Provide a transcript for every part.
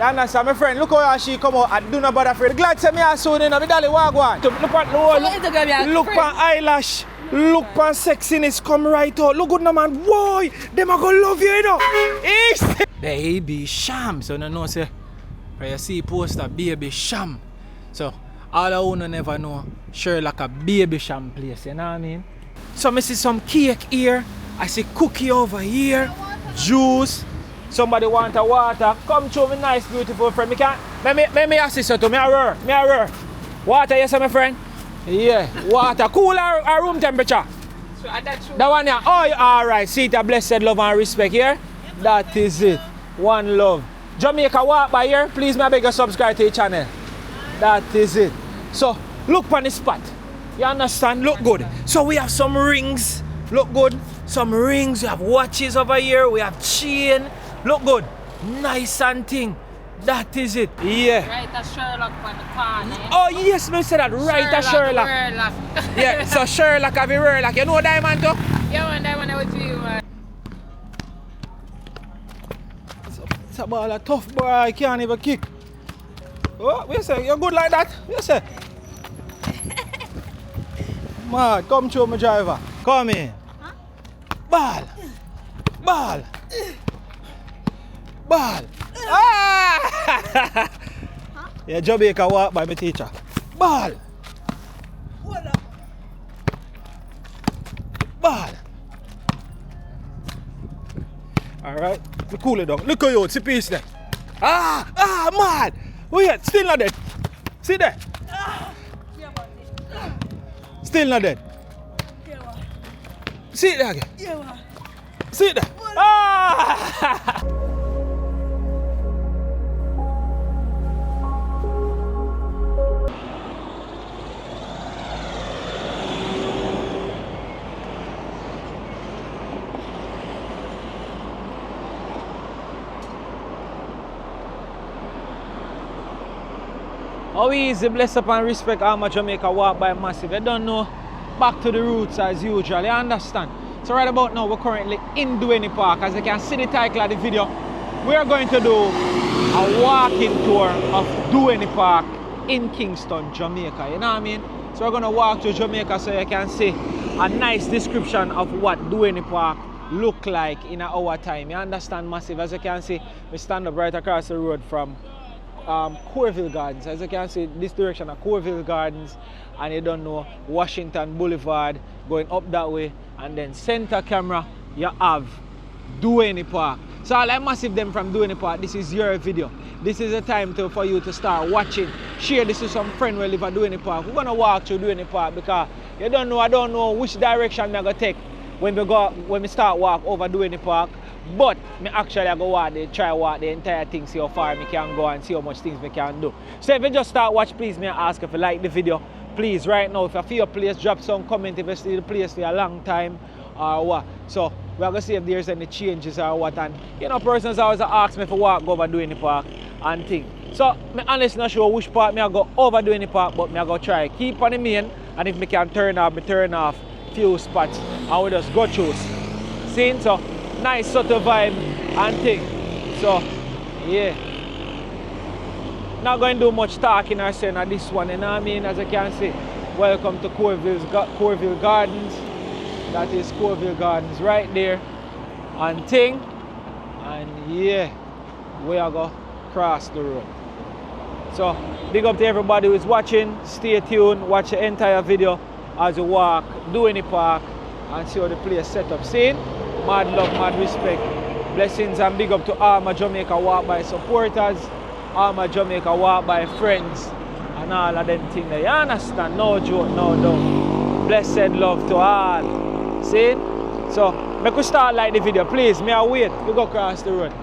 You understand, my friend? Look how she come out and do not bother for it. Glad to me soon, you know, me dolly wagwan. Look at eyelash. Look at sexiness come right out. Look good no man. Boy, them are gonna love you, you know. Baby sham. So no know say you see poster baby sham. So all of you never know Sherlock a baby sham place, you know what I mean? So I see some cake here. I see cookie over here. Juice. Somebody want a water. Come through me nice beautiful friend. Me can me assist you to me a roar. Water, yes my friend? Yeah, water. Cool our room temperature. So that one here. Oh, alright. See it, a blessed love and respect here. Yeah? That is it. One love. Jamaica walk by here. Please me beg you subscribe to the channel. That is it. So look on the spot. You understand? Look good. So we have some rings. Look good. Some rings. We have watches over here. We have chain. Look good. Nice and thing. That is it. Yeah. Right as Sherlock on the corner. Oh yes, me say that. Right as Sherlock. Yeah, so Sherlock have a Sherlock. You know diamond too? Yeah, man, diamond I would you, man. It's a ball of tough boy, I can't even kick. Oh, what you say? You're good like that? What you say? Mad, come through my driver. Come in. Huh? Ball. Ball. Ball. Ah! Huh? Yeah, Jamaica walk by my teacher. Ball. What up? Ball. Alright, cool it down. Look at you, it's a piece there. Man. Wait, still not dead. See there? Still not dead. See it there again. See it there. Ah! How easy, bless up and respect how much Jamaica walk by massive. You don't know, back to the roots as usual, you understand? So right about now, we're currently in DUHANEY Park. As you can see the title of the video, we are going to do a walking tour of DUHANEY Park in Kingston, Jamaica, you know what I mean? So we're going to walk to Jamaica so you can see a nice description of what DUHANEY Park look like in an hour time. You understand, massive? As you can see, we stand up right across the road from Corville Gardens. As you can see, this direction are Corville Gardens, and you don't know Washington Boulevard going up that way, and then center camera you have DUHANEY Park. So all I massive them from DUHANEY Park, this is your video. This is the time for you to start watching. Share this with some friend who live at DUHANEY Park. We're gonna walk through DUHANEY Park because you don't know, I don't know which direction I'm gonna take when we start walk over DUHANEY Park. But me actually I go walk there, try walk the entire thing, see how far me can go and see how much things me can do. So if you just start watch, please me ask if you like the video. Please right now, if you feel your place, drop some comment if you see the place for a long time or what. So we're gonna see if there's any changes or what. And you know, persons always ask me if I walk over DUHANEY Park and thing. So me honestly not sure which part me I go over DUHANEY Park, but me I go try keep on the main, and if me can turn off few spots and we just go through. See? So nice sort of vibe and thing. So yeah, not going to do much talking or saying on this one, you know what I mean? As you can see, welcome to Corville Gardens. That is Corville Gardens right there and thing. And yeah, we are going to cross the road. So big up to everybody who is watching. Stay tuned, watch the entire video as you walk DUHANEY Park and see how the place set up. See? Mad love, mad respect. Blessings and big up to all my Jamaica walk by supporters, all my Jamaica walk by friends, and all of them things. You understand? No joke, no doubt. Blessed love to all. See? So, make we start like the video, please. Me I wait. We go across the road.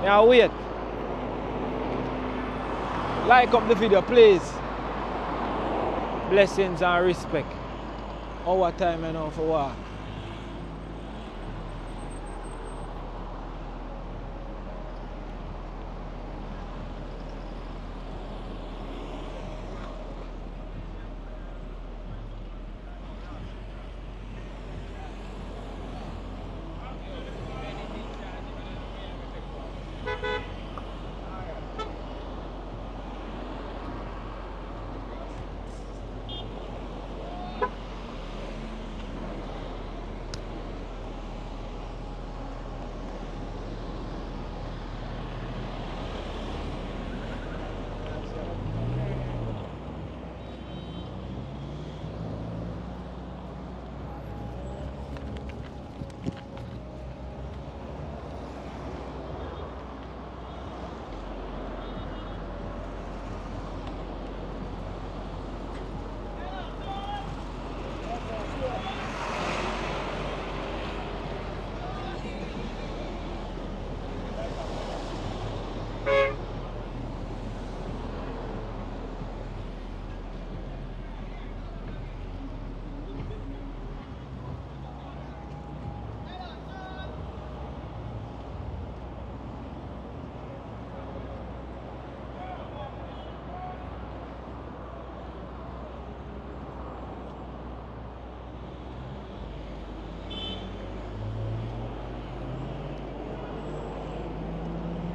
Me I wait. Like up the video, please. Blessings and respect. Our time you know for walk.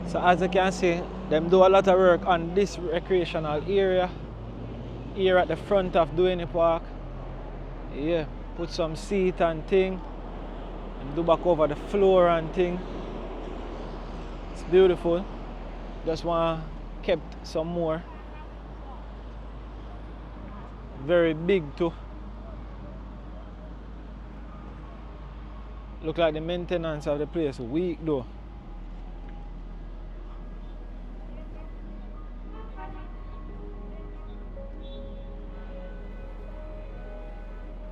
So as you can see, them do a lot of work on this recreational area here at the front of DUHANEY Park. Yeah, put some seat and thing, and do back over the floor and thing. It's beautiful. Just want kept some more. Very big too. Look like the maintenance of the place weak though.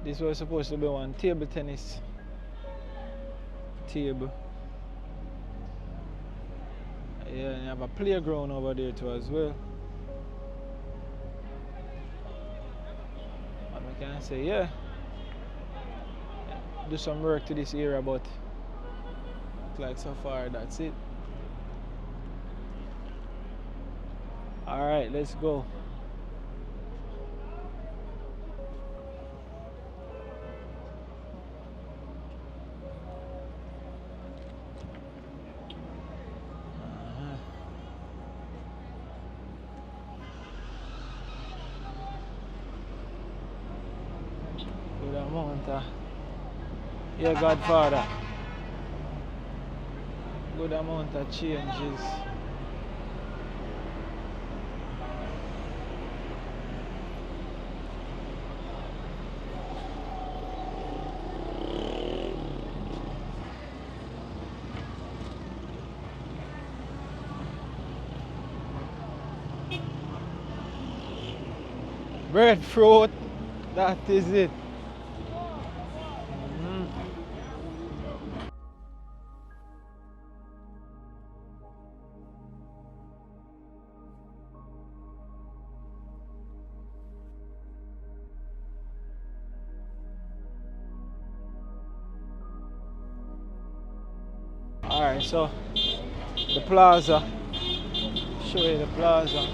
This was supposed to be one table tennis table. Yeah, and you have a playground over there too as well. And I can say, yeah, do some work to this area, but look like so far that's it. Alright, let's go. Good amount of, yeah, Godfather. Good amount of changes. Breadfruit, that is it. Alright, so the plaza. Show you the plaza.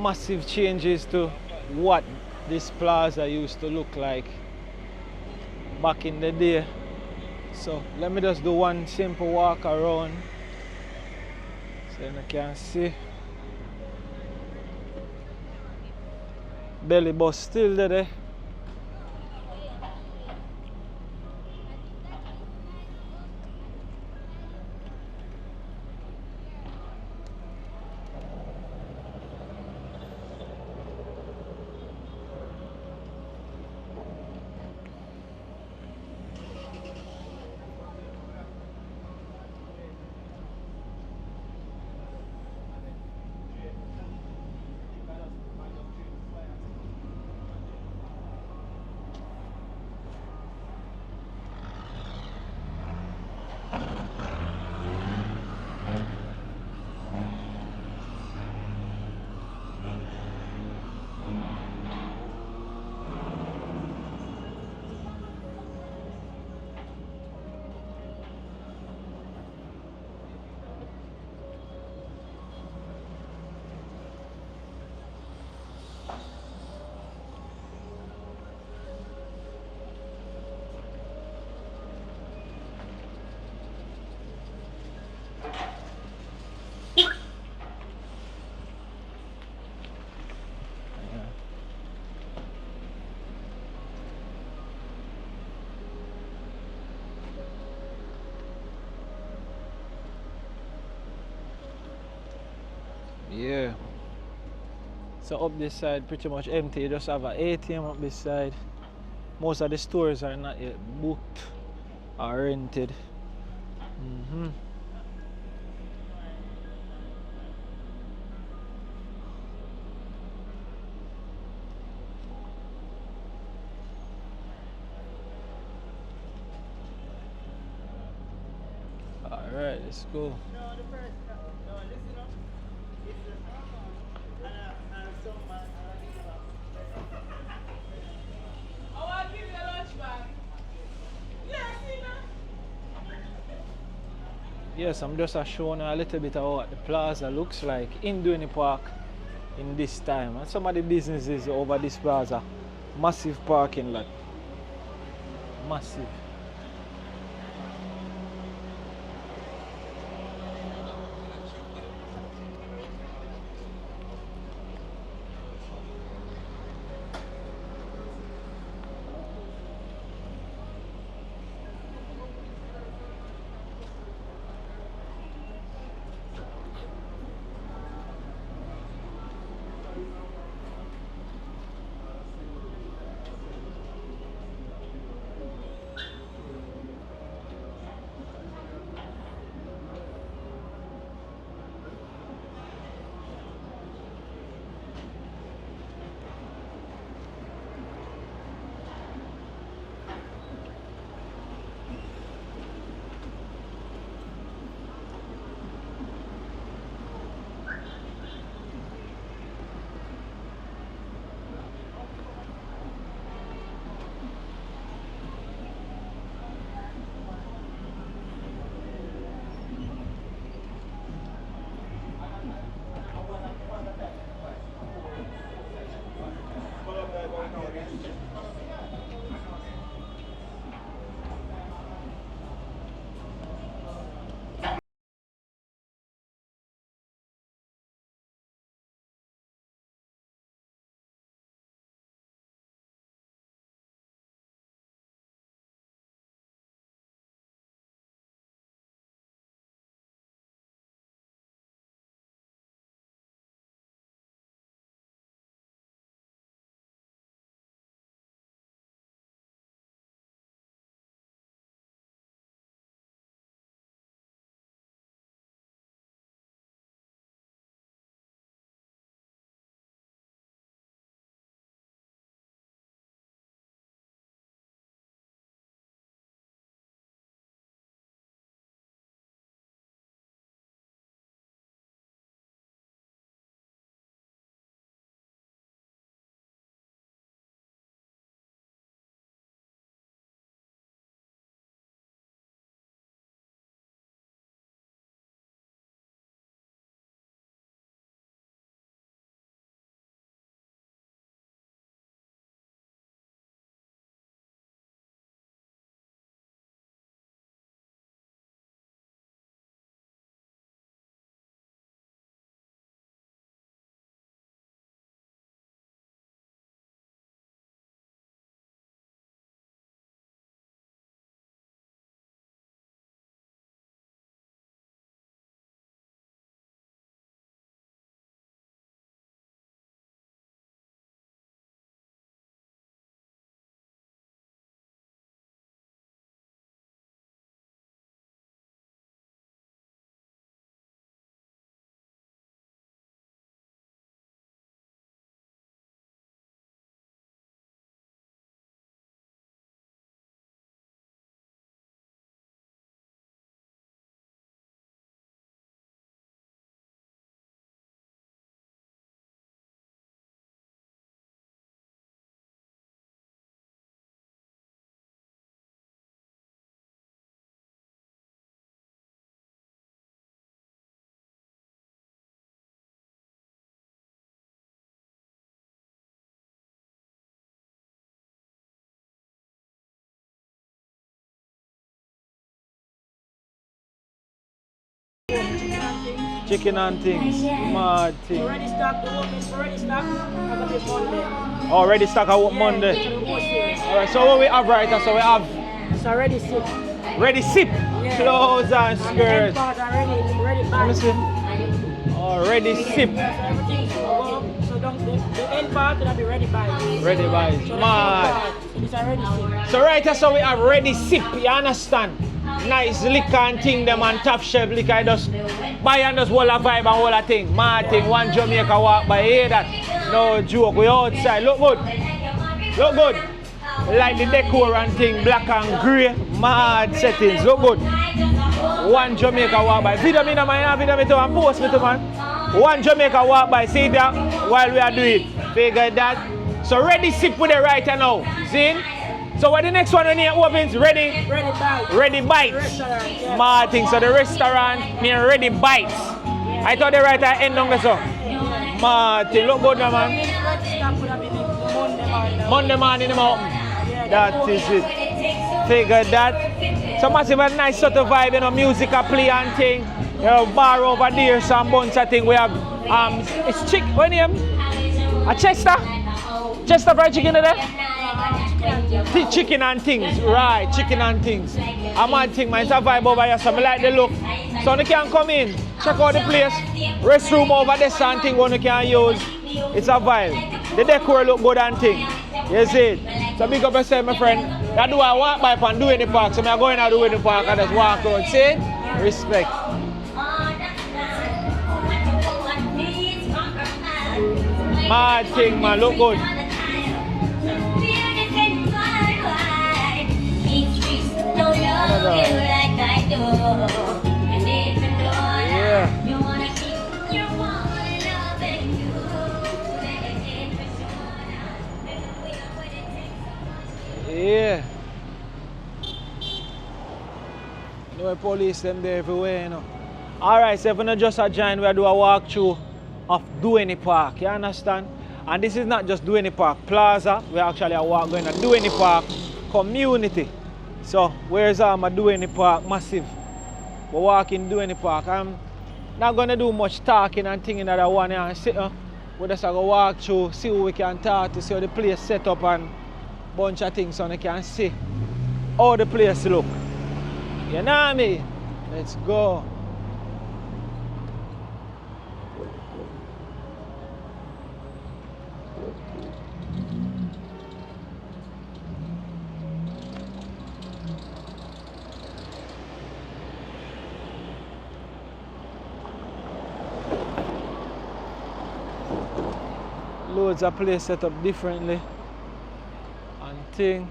Massive changes to what this plaza used to look like back in the day. So let me just do one simple walk around so you can see. Belly bus still there. Yeah. So up this side pretty much empty. You just have an ATM up this side. Most of the stores are not yet booked or rented. Alright, let's go. Yes, I'm just showing you a little bit of what the plaza looks like in DUHANEY Park in this time. And some of the businesses over this plaza. Massive parking lot. Massive. Chicken and things. Mad thing. Already stock, the work is already stock. I'm gonna be Monday. Already stock out Monday. Alright, so what we have right now, so we have It's already sip. ready sip, Yeah. clothes and And the skirts. end part already Let back. me see. Already sip. So everything's warm. So the end part will be ready by. Ready by. So the end Mad. part, it's already sip. So right here, so we have ready sip, you understand? Nice liquor and thing them and top shelf liquor. I just buy and just hold a vibe and hold a thing. Mad thing, one Jamaica walk by, hear that? No joke, we outside. Look good. Look good. Like the decor and thing, black and grey. Mad settings, look good. One Jamaica walk by. Video me, man, video me too and post me too, man. One Jamaica walk by, see that while we are doing it. Figure that. So ready sip with it right now. See? So what the next one when it opens? Ready? Ready Bites. Ready Bites. Restaurant, yeah. Mad thing. So the restaurant near Ready Bites. I thought they right at end on the so. Mad thing. Look good now, man. Monday morning in the mountain. That is it. Figure that. So massive and nice sort of vibe, you know, music a play and thing. You know, bar over there, some bunch of thing. We have it's what name? A Chester? Chester fried chicken in there? Chicken and things, right, chicken and things. A mad thing, man, it's a vibe over here, so I like the look. So you can come in, check out the place. Restroom over there, and thing one you can use. It's a vibe. The decor look good and thing. You see it? So big up yourself, my friend. I do a walk by and do in the park. So I'm going to do in the park and just walk around. See? Respect. Mad thing, man. Look good. Yeah. Yeah. You know, police them there everywhere, you know. Alright, so if you not just a join, we do a walkthrough of DUHANEY Park, you understand? And this is not just DUHANEY Park Plaza, we actually are going to DUHANEY Park community. So, where's DUHANEY Park? Massive. We're walking DUHANEY Park. I'm not going to do much talking and thinking that I want to sit. We're just going to walk through, see who we can talk to, see how the place set up and bunch of things so you can see how the place look. You know what I mean? Let's go. Loads of places set up differently and thing.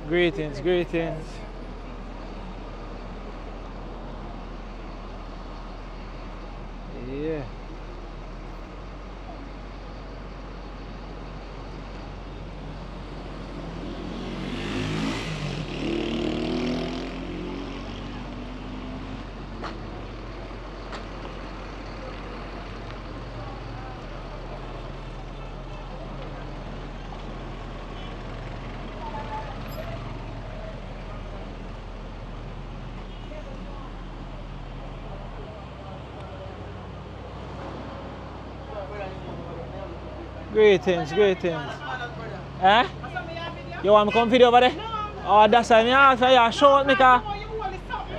Greetings, greetings. Yeah. Greetings, greetings. Eh? You want me to come video over there? Oh, that's why I asked for you show me, because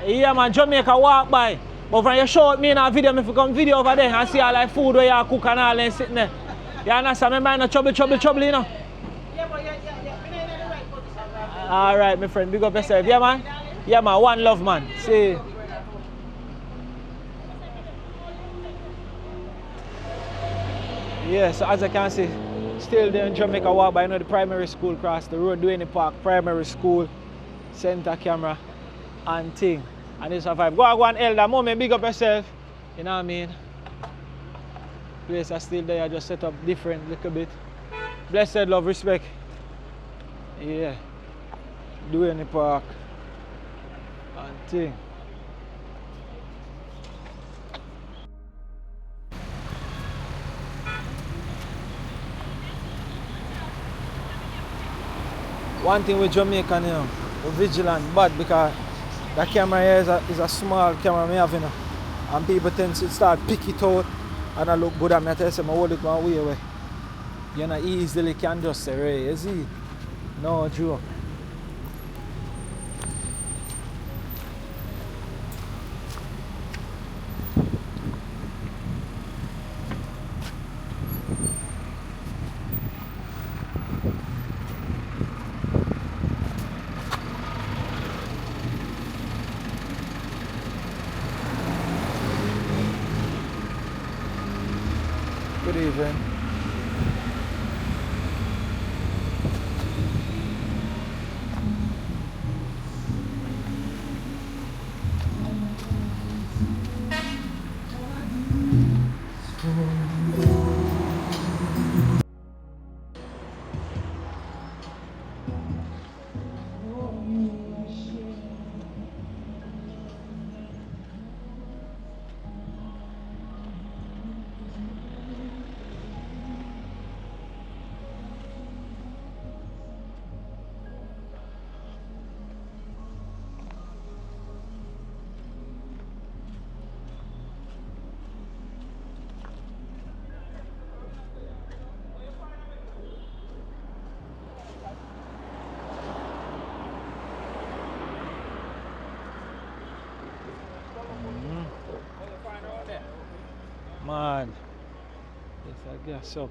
yeah, man, Jamaica walk by. But when you show me in a video, if you come video over there and see all like food where you cook and all and sitting there. You understand? Remember, no trouble, you know? Yeah, but yeah. Alright, my friend, big up yourself. Yeah, man? Yeah, man, one love, man. See. Yeah, so as I can see, still there in Jamaica walk by, you know, the primary school across the road, DUHANEY Park, primary school, center camera, and thing. And it's a vibe. Go on, elder, moment, big up yourself. You know what I mean? Place are still there, just set up different little bit. Blessed love, respect. Yeah. DUHANEY Park. And thing. One thing with Jamaican, you know, we're vigilant, bad, because the camera here is a small camera I have, you know, and people tend to start pick it out and I look good at me. I tell you, I hold it one way away. You know, easily can just say, hey, you see? No joke. Good evening. Man, yes, I guess up.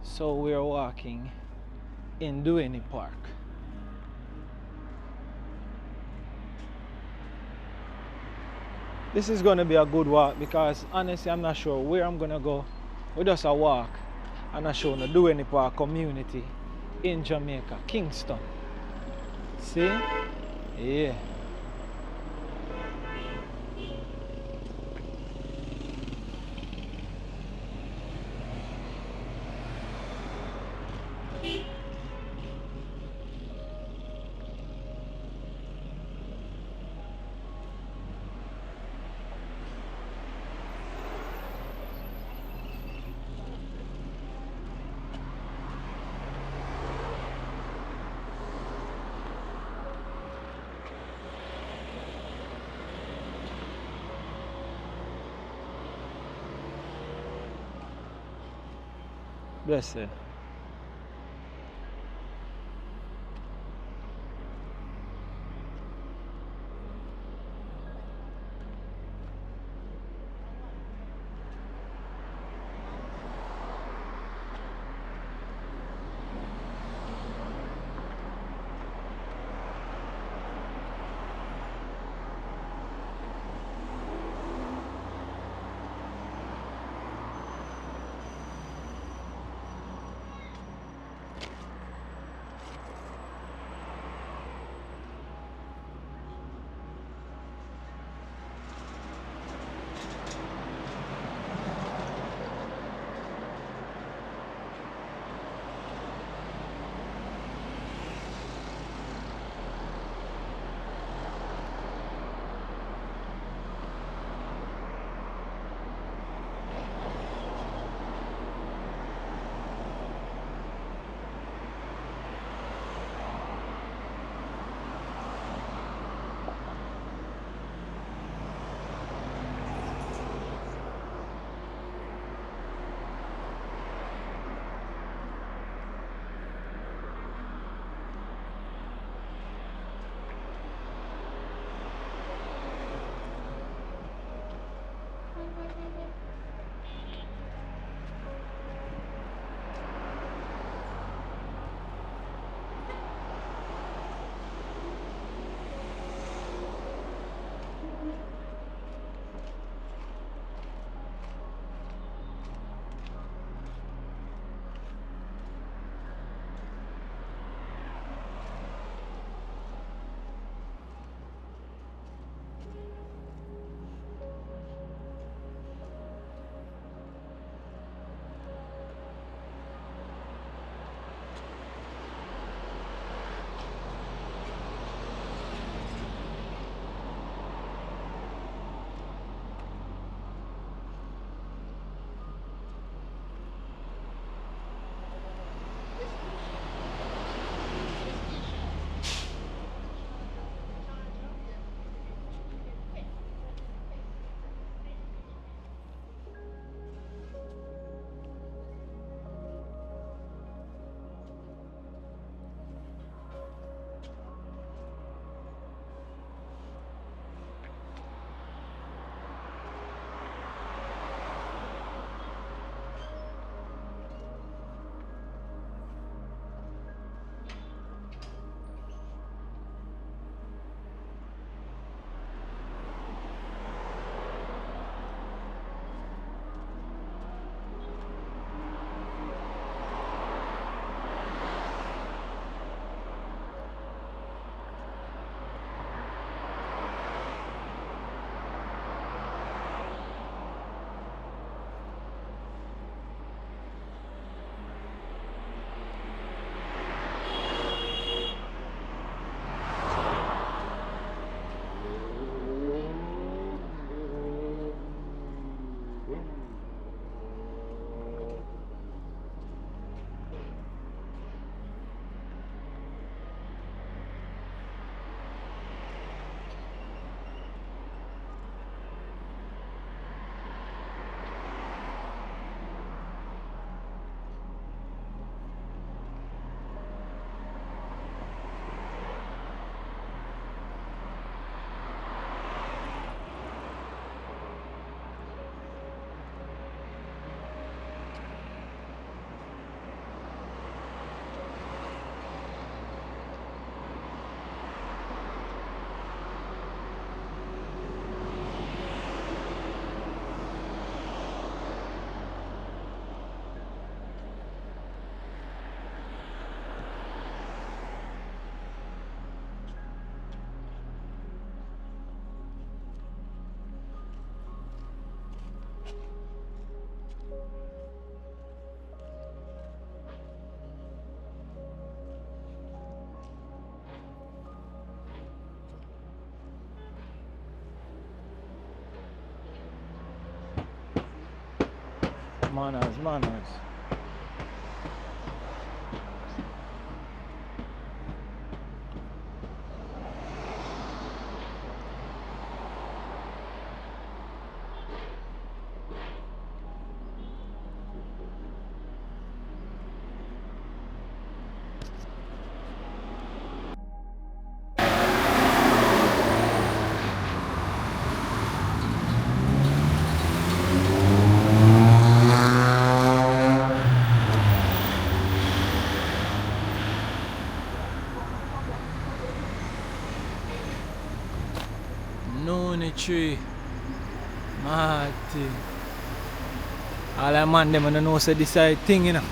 So we're walking in DUHANEY Park. This is gonna be a good walk because honestly I'm not sure where I'm gonna go. We just a walk and I show the DUHANEY Park community in Jamaica, Kingston. See? Yeah. Bless it. Manners, manners. Tree. Martin. All the man them don't know say this side thing, you know.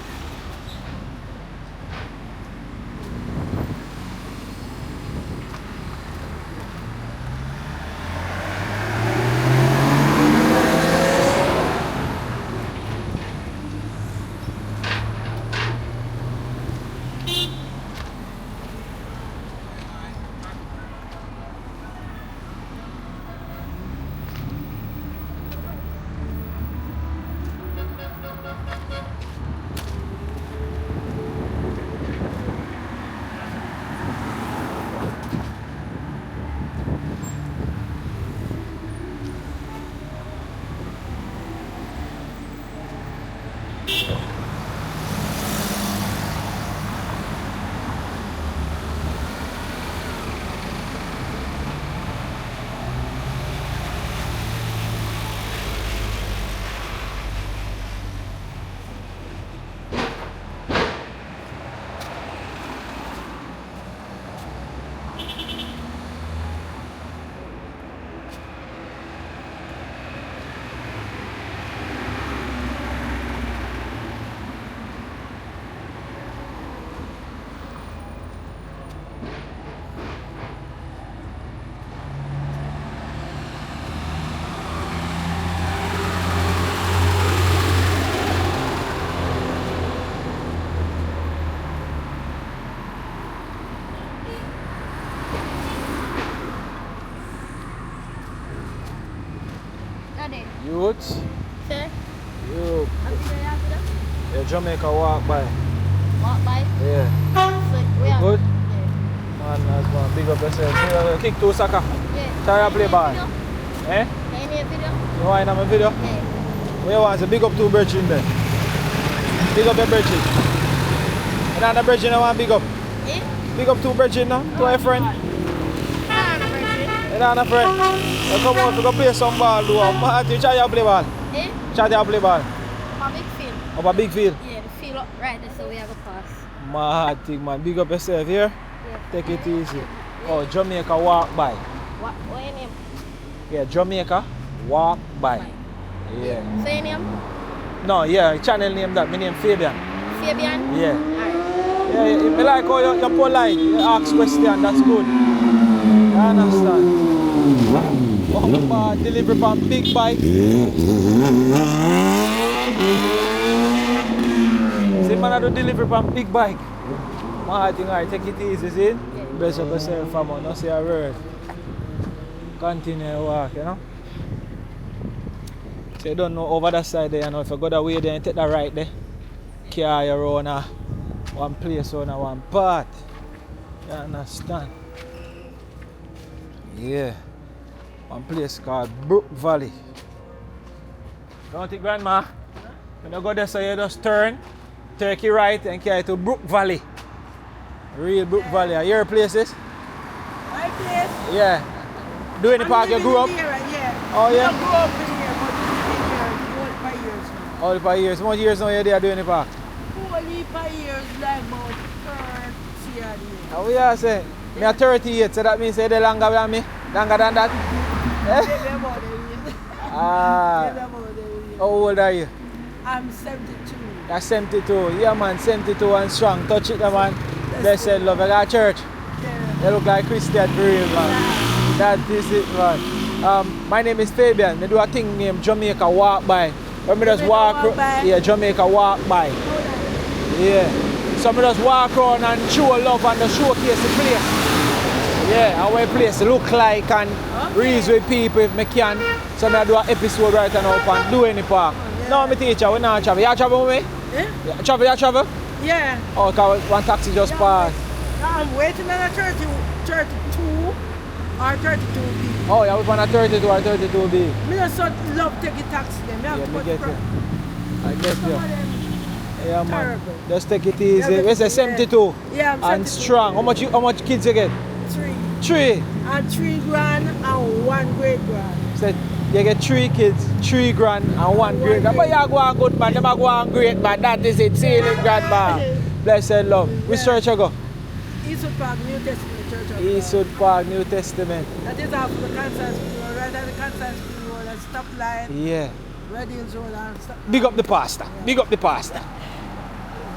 Youths? Sir? You. After Yeah, Jamaica walk by. walk by. Yeah. So, where? Good? Yeah. Man, that's man. Big up yourself. Kick to soccer. Yeah. Try to play ball. Eh? Any video? You want in my video? Yeah. Where you want to big up to Virgin then? Big up your Virgin. And on the Virgin I want big up. Eh? Big up to Virgin now, to a friend. And on a friend. You come out to go play some ball, do a Martin, try to play ball. Eh? Try to play ball. My big field. Up a big field. Yeah, the field up right there, so we have a pass. Martin, man, big up yourself here. Yeah. Take it easy. Oh, Jamaica walk by. What your name? Yeah, Jamaica walk by. By. Yeah. Say your name? No, yeah, channel name that. My name Fabian. Fabian? Yeah. Alright. Yeah, I like how you're polite. You ask question, that's good. You understand? Oh, delivery from big bike. See, man, I do delivery from big bike. Martin, alright, take it easy, see? Yeah. Bless up yourself, fam, not say a word. Continue to walk, you know? So you don't know over that side there, you know, if you go that way there and take that right there, carry you around one place or one part. You understand? Yeah. One place called Brook Valley. Don't think, Grandma? When you go there, so you just turn, take it right and carry to Brook Valley. Real Brook Valley. Are your places? My place. Yeah. Do any park you grew up? Yeah. Oh, yeah? I grew up in here, but living here 4 years now. All 5 years. How much years now you're there doing the park? 4 years, like about 30 years. How we are saying? Me are 38, so that means you're longer than me? Longer than that? Maybe about a year. Ah. Maybe about a year. How old are you? I'm 72. You're 72. Yeah, man, 72 and strong. Touch it, man. Blessed love. You got church? Yeah. You look like Christian for real, man. That is it, man. My name is Fabian. I do a thing named Jamaica Walk By. When me just walk, yeah, Jamaica Walk By. Yeah. So me just walk around and show love and just showcase the place. Yeah, and where the place look like and reason with people if me can. So I do an episode right now and do any park. Yeah. No, my teacher, we not travel. You travel with me? Yeah? You travel? Yeah. Oh, cause one taxi just passed. I'm waiting on a 32 or 32B. Oh, you on a 32 or 32B. I just love taking taxi them. Yeah, me get you. I get Some you. of them Yeah, man. terrible. Just take it easy. Yeah, We say yeah. 72. Yeah, I'm And 72. strong. How much kids you get? 3. 3. And 3 grand and 1 grade grand. Said you get 3 kids, 3 grand and 1 grade. But you go on good man, them go on great man. That is it. See you grandma. Blessed love. Which church you go? Eastwood Park, New Testament Church of God. Eastwood Park, New Testament. That is after the Kansas School, right at the Kansas School, and stoplight, Yeah. Red Hills Road, and stop. Big up the pastor. Big up the pastor.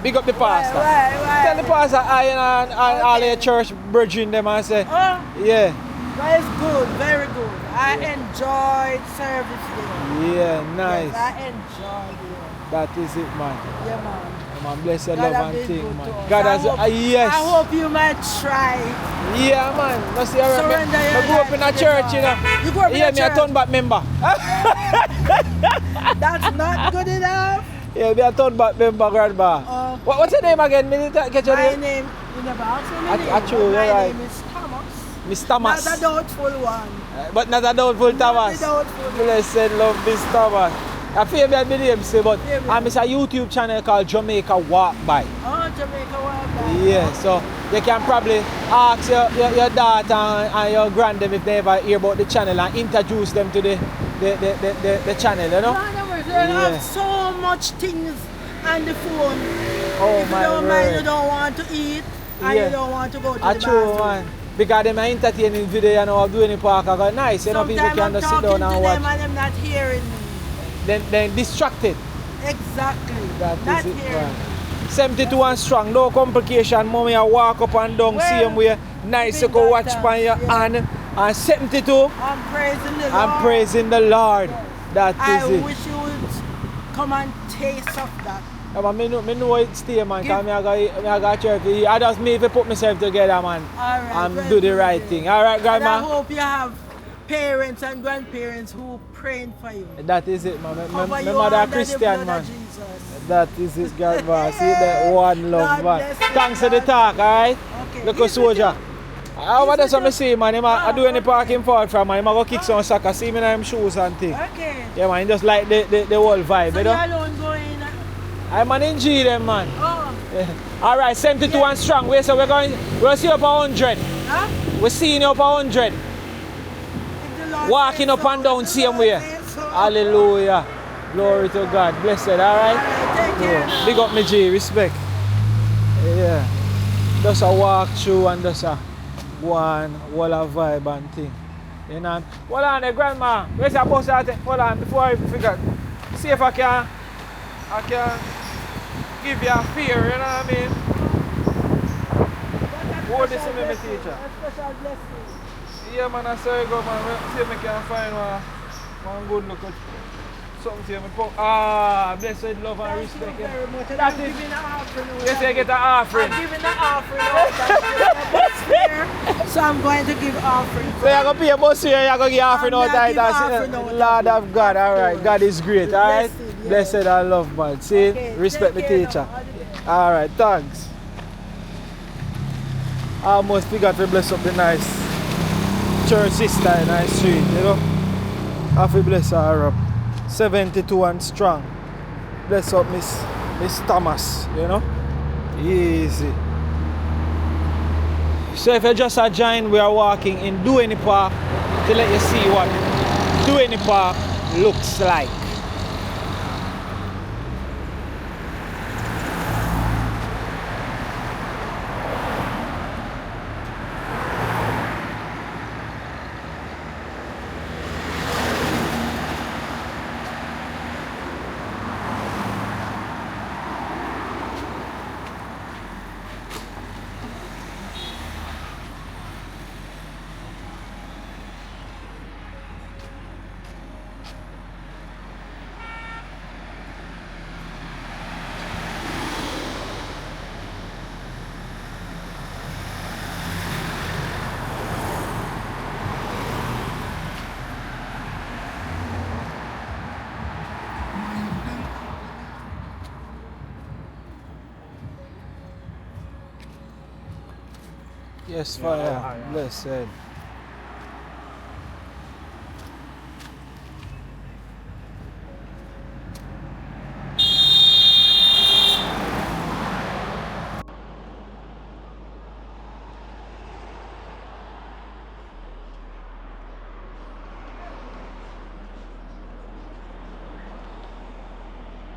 Big up the pastor. Why? Tell the pastor I and all your church brethren them and say, Oh, yeah. that is good, very good. I enjoyed service there. Yeah, nice. Yes, I enjoyed it. That is it, man. Yeah, man. Man, blessed God love have and been thing, good man. to us. God has, I hope, yes. I hope you might try. Yeah, man. No see, Surrender your I grew up life in a to church, God. you know. You grew up in yeah, a me a church? turn back member. That's not good enough. Yeah, me a turn back member, grandma. What's your name again? Me need to catch your My name. name, you never asked me my name. True, but my you're right. name is Thomas. Miss Thomas. Not a doubtful one. But not a doubtful Thomas. Not a doubtful one. Blessed love, Miss Thomas. I feel me my name, say, but I'm a YouTube channel called Jamaica Walk By. Oh, Jamaica Walk By. Yeah, so you can probably ask your daughter and your granddam if they ever hear about the channel and introduce them to the channel, you know? They have so much things on the phone. Oh if you my don't word. mind, you don't want to eat, and you don't want to go to the True, bathroom. man. Because them are entertaining video, you know, of doing the park. I go nice, you know, people Sometimes can I'm just sit talking down to and them watch. and them not hearing me. Then distracted. Exactly. That not is it, hearing man. me. 72 and strong, no complication. Mommy, I walk up and down, Well, same way. Nice to giving go God watch thanks, by your yeah. hand. And 72, I'm praising the Lord. I'm praising the Lord. That I is it. wish you would come and taste of that. Yeah, man, me know it stay, man, because I got church. I just need to put myself together, man, Alright, and well, do the good, right yeah. thing. All right, And I grandma? hope you have parents and grandparents who praying for you. That is it, man. Cover My you mother a under the Christian, blood man. of Jesus. That is it, grandma. See that one love, God man. bless you, Thanks for the God. talk, all right? Okay. Look at soldier. What does I see, man? I do any okay. parking forward from, man. I go kick some soccer, see me in them shoes and things. Okay. Yeah, man, just like the whole vibe, So you you know? alone going? I'm an NG them, man. Oh. Yeah. All right, 72 and strong. Wait, so we'll see you up 100. Huh? We're seeing you up 100. If the Lord Walking says up so, and down, if the same Lord way. says so. Hallelujah. Glory to God. Blessed, all right? Alright, take care now. Big up me G, respect. Yeah. Just a walk through and just a one wall of vibe and thing. You know? Hold on there, grandma. Where's your bus at? Hold on, before I forget. See if I can give you a fear, you know what I mean? Hold this in me, my teacher. A special blessing. Yeah, man, I saw you go, man. See if I can find one good look at something to you. Blessed love and Thank respect. you very much. And That I'm is, giving an offering. you say get an offering. I'm giving an offering out. I'm bus fare, so I'm going to give offering. So you're going to pay a bus here, you're going to give offering I'm out gonna right give offering out. Lord of God, alright. God is great, alright? Blessed, yes. Blessed and love, man. See? Okay, Respect the take care teacher. now. All the best. Alright, thanks. Almost we got to bless up the nice church sister in our street, you know? Have to bless her up. 72 and strong. Bless up Miss Thomas, you know? Easy. So if you just join, we are walking in DUHANEY Park to let you see what DUHANEY Park looks like. Yes, fire. Blessed.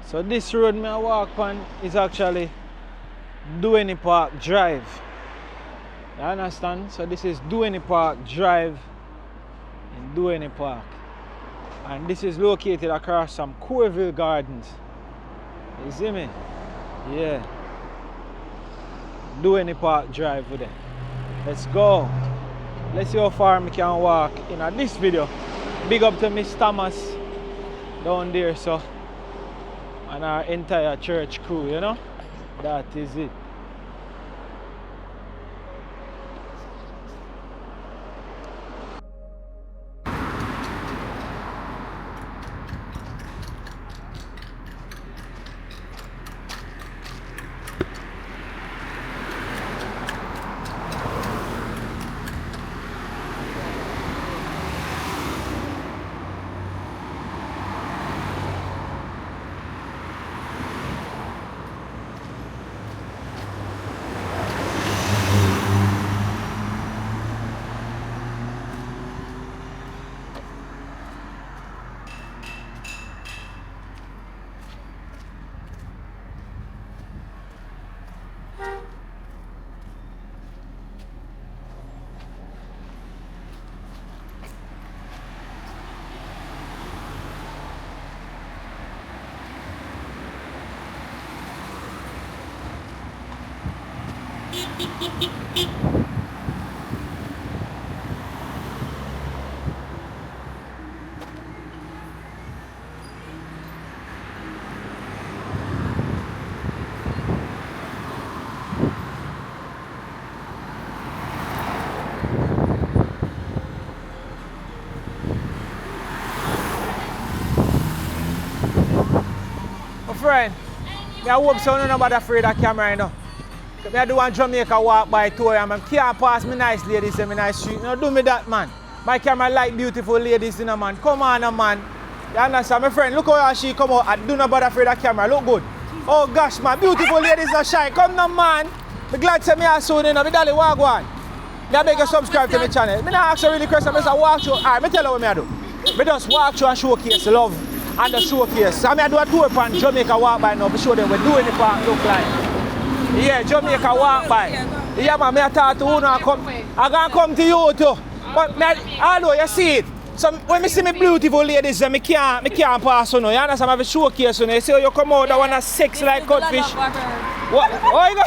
So this road me I walk on is actually DUHANEY Park Drive. You understand? So this is DUHANEY Park Drive in DUHANEY Park. And this is located across some Corville Gardens. You see me? Yeah. DUHANEY Park Drive with it. Let's go. Let's see how far we can walk in this video. Big up to Miss Thomas down there, so. And our entire church crew, you know? That is it. Friend, I hope so nobody afraid of camera, you know. I do one Jamaica walk by tour and I can't pass me nice ladies in my nice street. No, do me that, man. My camera like beautiful ladies, you know, man. Come on, man. You understand, my friend? Look how she come out and do nobody afraid of camera. Look good. Oh gosh, man. Beautiful ladies are shy. Come now, man. I'm glad to me soon, you know. Me darling, walk one. I beg you subscribe to my channel. Me not ask you really question. I just walk through. Alright, me tell you what me I do. Me just walk through and showcase love. And the showcase. So I do a tour on Jamaica walk by now to show them what DUHANEY Park look like. Yeah, Jamaica walk by. Yeah, man, I talk to you now. I'm going to come to you too. But although you see it, so when I see me beautiful ladies, I can't pass on. You understand? I have a showcase on. You see how you come out, that one has sex like cutfish. What? Oh, you go?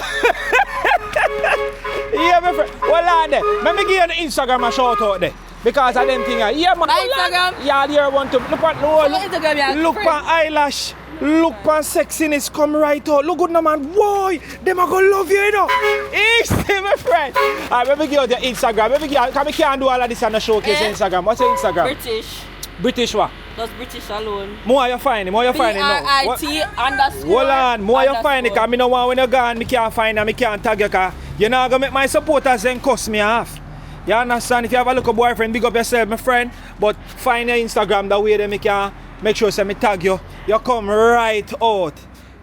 Yeah, my friend. Well, on there. Let me give you the Instagram a shout out there. Because of them things. Yeah, man. Instagram? Yeah, you want to look at look at eyelash, look at sexiness come right out. Look good, no man. Boy, them are gonna love you, you know. Easy, my friend. Alright, let me give you the Instagram. Let me give you, because we can't do all of this on the showcase Instagram. What's your Instagram? British. British what? Just British alone. More you find it, more you find it now. BRIT_. Hold on, more you find it, because I don't want when you're gone, I can't find it, I can't tag you, because you're not going to make my supporters then cuss me off. You understand? If you have a little boyfriend, big up yourself, my friend. But find your Instagram that way that I can make sure that I tag you. You come right out.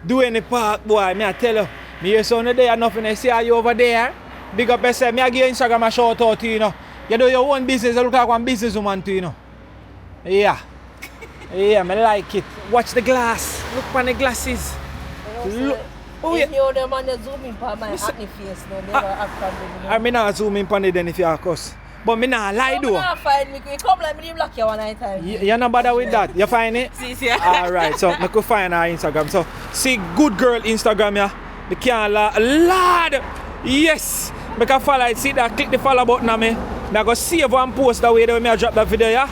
DUHANEY Park, boy. Me I tell you. Me hear sound there enough and I see you over there. Big up yourself. Me I give your Instagram a shout out to you, you know. You do your own business. You look like one businesswoman too, you know. Yeah. Yeah, I like it. Watch the glass. Look on the glasses. Look. Oh, yeah. You the man that zoom in on my acne face now, never after me. I mean not zoom in on it then if you are cuss. But me not lie though. You can't find me. You come like me block you one night time. You're not bother with that. You find it? See. Alright, so I could find our Instagram. So see good girl Instagram yeah. Me can't lad. Yes. I can follow it. See that click the follow button on me. I go save one post that way that when I drop that video yeah.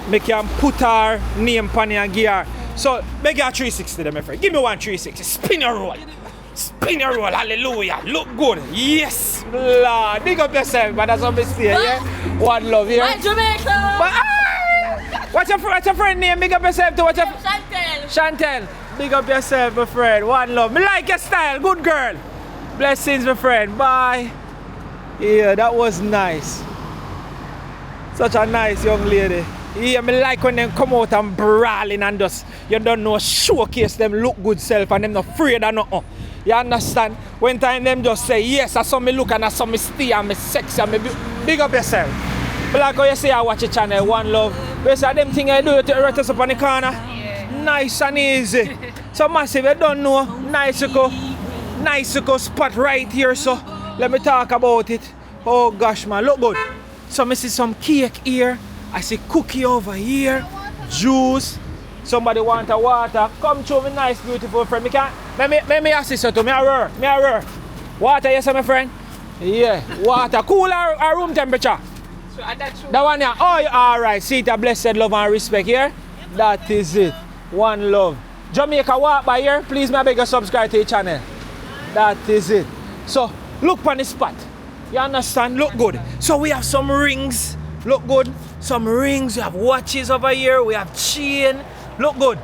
I can put her name on it and give her. So make her 360 then my friend. Give me one 360. Spin your roll. Spin your roll, hallelujah. Look good. Yes, Lord. Big up yourself, but that's what we say, yeah? One love, yeah? My Jamaica! But, what's your friend name? Big up yourself too. What's your Chantel! Chantel. Big up yourself, my friend. One love. Me like your style. Good girl. Blessings, my friend. Bye. Yeah, that was nice. Such a nice young lady. Yeah, me like when them come out and brawling and just, you don't know, showcase them look good self and them not afraid of nothing. You understand? When time them just say, yes, I saw me look and I saw me stay and me sexy and me big up yourself. But like how you say I watch a channel, One Love. You say them thing I do, you take right us up on the corner. Yeah. Nice and easy. So massive, you don't know, nice spot right here, so let me talk about it. Oh gosh man, look good. So I see some cake here, I see cookie over here, juice. Somebody want a water. Come to me, nice beautiful friend. Let me assist you to me. I roar. Water, yes my friend? Yeah, water. Cool our room temperature. So that's true. That one here. Oh, alright. See it, a blessed love and respect here. That is it. One Love. Jamaica walk by here. Please, may I beg you subscribe to the channel. That is it. So, look on the spot. You understand? Look good. So, we have some rings. Look good. Some rings. We have watches over here. We have chain. Look good.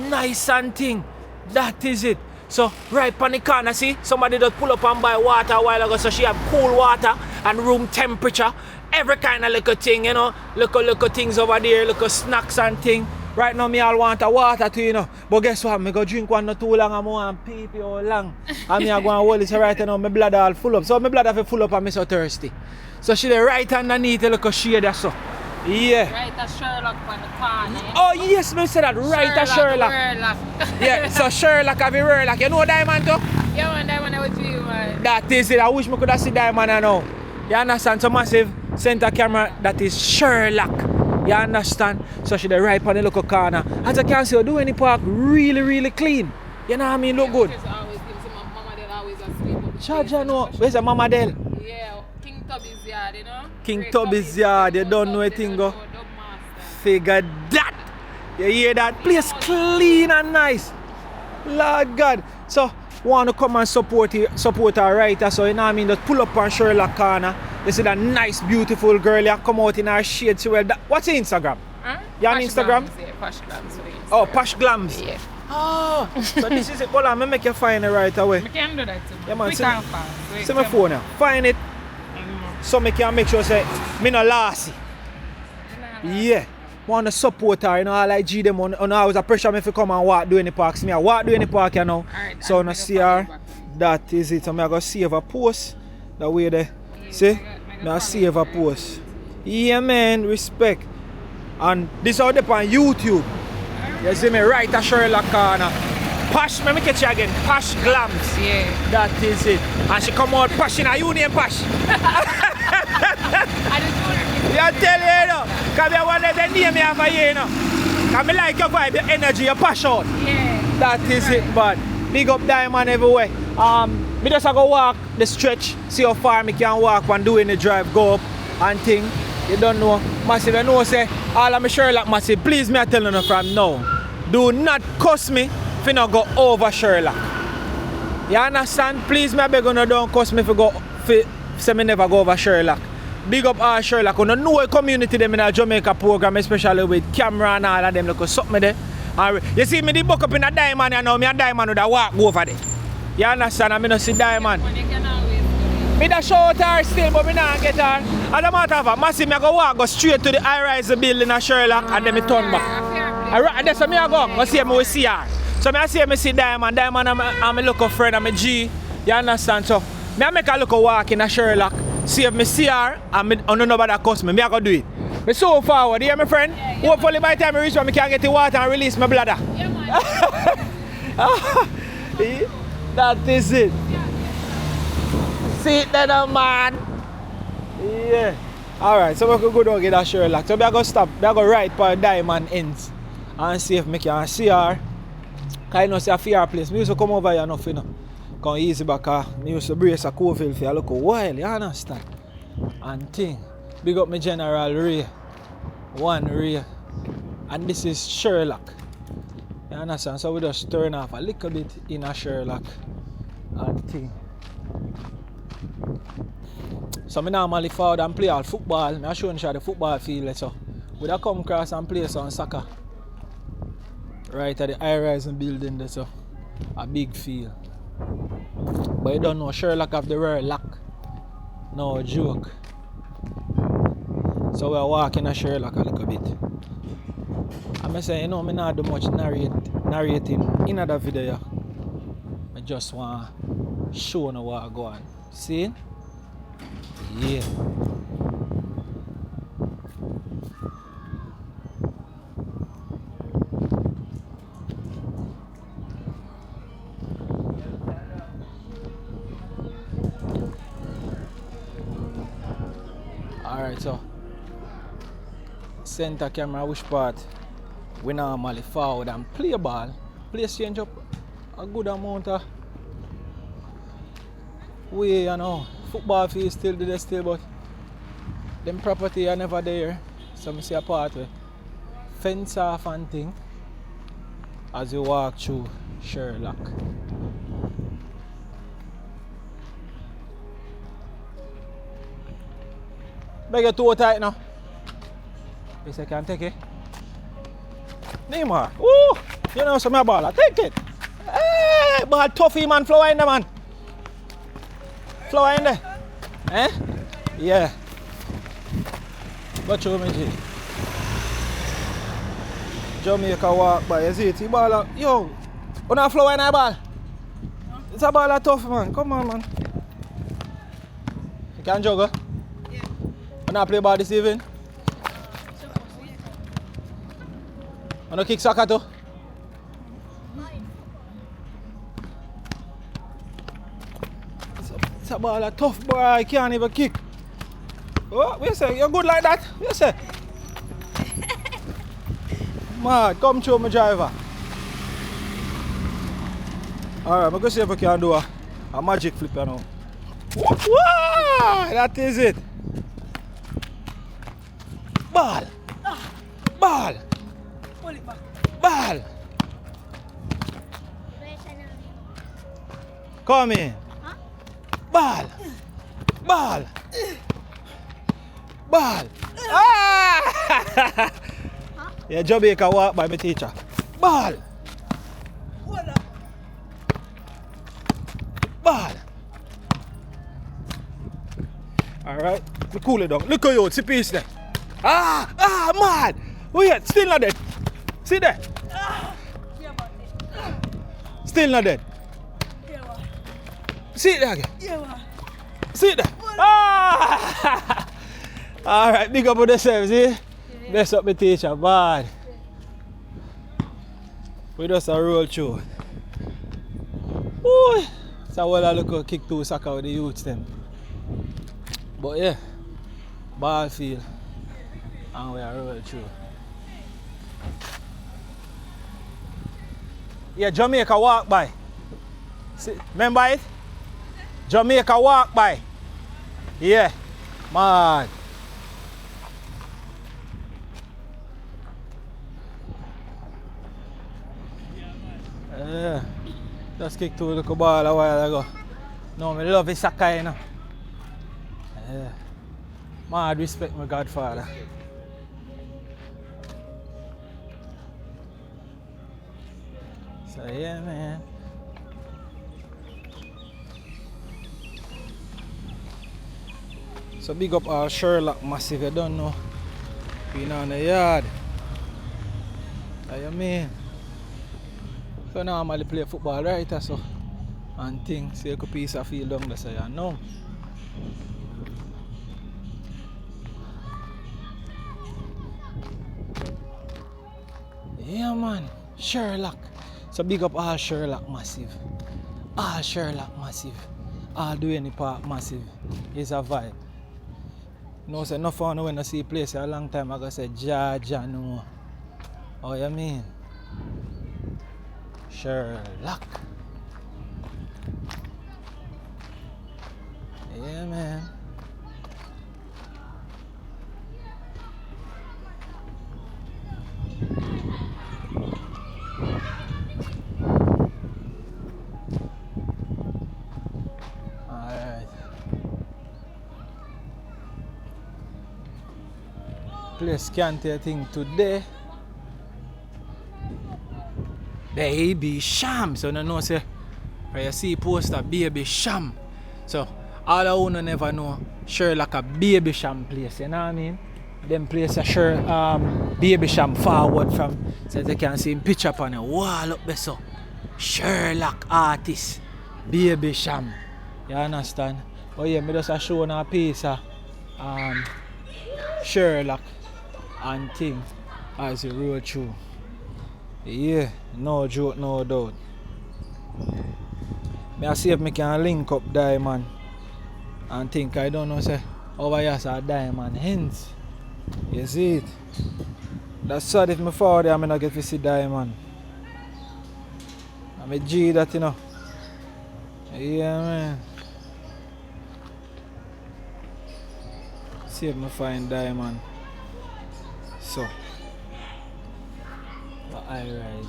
Nice and thing. That is it. So, right on the corner, see? Somebody just pull up and buy water a while ago. So, she have cool water and room temperature. Every kind of little thing, you know. Little things over there. Little snacks and thing. Right now, me all want a water too, you know. But guess what? Me go drink one not too long and I want pee all long. And me I go and hold it so right now, my blood all full up. So my blood have full up and me so thirsty. So she there right underneath a little shade there so. Yeah. Right at Sherlock on the corner. Oh yes, me say that. Right at Sherlock. Yeah, so Sherlock have a Sherlock. You know Diamond too? Yeah, man, Diamond I would do you, man. That is it. I wish me could have seen Diamond now. You understand? So massive center camera that is Sherlock. You understand? So she there right on the local corner. As you can see, you do any park really clean. You know what I mean? Look good. Charger no. Where's the Mama Del? Yeah, King Tubby's yard, you know? King Tubby's yard, you don't know a thing go. Figure that. You hear that? Place clean and nice. Lord God. So, want to come and support her right? So, you know what I mean? Just pull up on Sherlock corner. You see that nice, beautiful girl here come out in her shade. So well, what's your Instagram? Huh? You on Instagram? Glams, yeah, Posh Glams. Oh, Posh Glams. Yeah. Oh, so this is it. Hold on, make you find it right away. I can do that too. Yeah, man. Quick and fast. See my phone now. Find it. So I can make sure say, me no lossy. Yeah. Want to support her, you know, I like G them on I was a pressure me if you come and walk do any parks. Me I walk do any park, you know. Right, so I see her. That is it. So I go save a post. That way there. See? I save a post. Yeah man, respect. And this out there on YouTube. You see me right at Sherlock corner. Posh, let me catch you again. Posh Glams. Yeah. That is it. And she come out Posh in a union Posh. I tell you, you know. Because I want to name me over here, you know. Because I like your vibe, your energy, your passion. Yeah. That is it, but big up Diamond everywhere. Me just go walk the stretch, see how far me can walk and doing the drive, go up and thing. You don't know. Massive, you know, say, all of me Sherlock massive, please me I tell you from now. Do not cuss me if you not go over Sherlock. You understand? Please me I beg you no don't cuss me if you go, say me never go over Sherlock. Big up all Sherlock. You know a community them in a Jamaica program, especially with camera and all of them. Look, something there. And you see me the book up in a Diamond and now me a Diamond would walk over there. You understand? I mean, I see Diamond. Me da shout her still, but me not get her. As a matter of fact, massive me go straight to the high-rise building at Sherlock and then me turn back. That's where me go see me see her. So me see me see Diamond. Diamond and my local friend and my G. You understand? So me make a look walk in a Sherlock. See if me see her and me don't know nobody cuss me. Me go do it. Me so forward, you hear my friend? Yeah, hopefully by the time I reach me can get the water and release my bladder. Yeah, man. That is it. See it then, man. Yeah. Alright, so we could go down and get that Sherlock. So we are going to stop. We are going to right for Diamond ends and see if we can see her. Because I know it's a fair place. I used to come over here enough, you know. Come easy back. I used to brace a Coville for a look a while, you understand? And thing. Big up my General Ray. One Ray. And this is Sherlock. You understand? So we just turn off a little bit in a Sherlock and thing. So I normally forward and play all football. I show you the football field. So we come across and play some soccer. Right at the high-rise building there, so a big field. But you don't know Sherlock have the rare lock. No joke. So we're walking a Sherlock a little bit. I'm saying, you know, I not do much narrating in that video. I just want to show you what I go on. See? Yeah. Alright, so center camera, which part we normally forward and play ball. Play change up a good amount of way, you know. Football field still there still, but them property are never there. So I see a part where fence off and thing as you walk through Sherlock. Beg you too tight now. Yes, I can take it. Neymar. Woo! You know some ball. Take it. Hey, ball toughy man, flower in there man. Flower in there. Eh? Yeah. But show me G. Jamaica walk by. You see it? Ball. Yo. You know flower in that ball? It's a ball tough man. Come on man. You can juggle? Yeah. You not play ball this evening? You no kick soccer too? It's a ball a tough boy, I can't even kick. Oh, what you say? You're good like that? What you say? Man, come through my driver. Alright, I'm going to see if I can do a magic flip now. Wow, that is it. Ball. Ball. Ball. Come in. Huh? Ball. Ball. Ball. Ah! Huh? Yeah, Jamaica walk by my teacher. Ball. Ball. Alright, we cool it down. Look at you, it's a piece there. Man. Wait, still not dead. See there? Still not dead. See it there again. See it there. Alright, big up on yourself, see? Bless up my teacher, bad. We just a roll through. Ooh. So well I look at kick to soccer with the youths them. But yeah, ball field and we are roll through. Yeah, Jamaica walk by. See, remember it? Jamaica walk by. Yeah, man. Yeah, just kicked to a little ball a while ago. No, I love his soccer, you know. Yeah. Mad respect my godfather. So yeah, man. So big up our Sherlock massive, you don't know. Been on the yard. What you mean? So normally play football right so and things, so you could piece of field down there, so you know. Yeah man, Sherlock. So big up all Sherlock massive. All Sherlock massive. All DUHANEY Park massive. It's a vibe. You know, so no fun when I see a place a long time I go say ja no. Oh you mean? Sherlock. Yeah man. Alright. Place can't take a thing today. Baby Sham. So you know say where you see poster Baby Sham. So all of you never know Sherlock a baby sham place, you know what I mean? Them place a baby sham forward from, so you can see him picture up on the wall up there so. Sherlock artist, baby sham. You understand? Oh yeah, me just a show a piece of Sherlock and things as you roll through. Yeah, no joke, no doubt. Me I see if me can link up Diamond and think I don't know say over here is a Diamond hence. You see it? That's sad if me forward there I not get to see Diamond. I'm a G that you know. Yeah man. See if me find Diamond. So but I rise.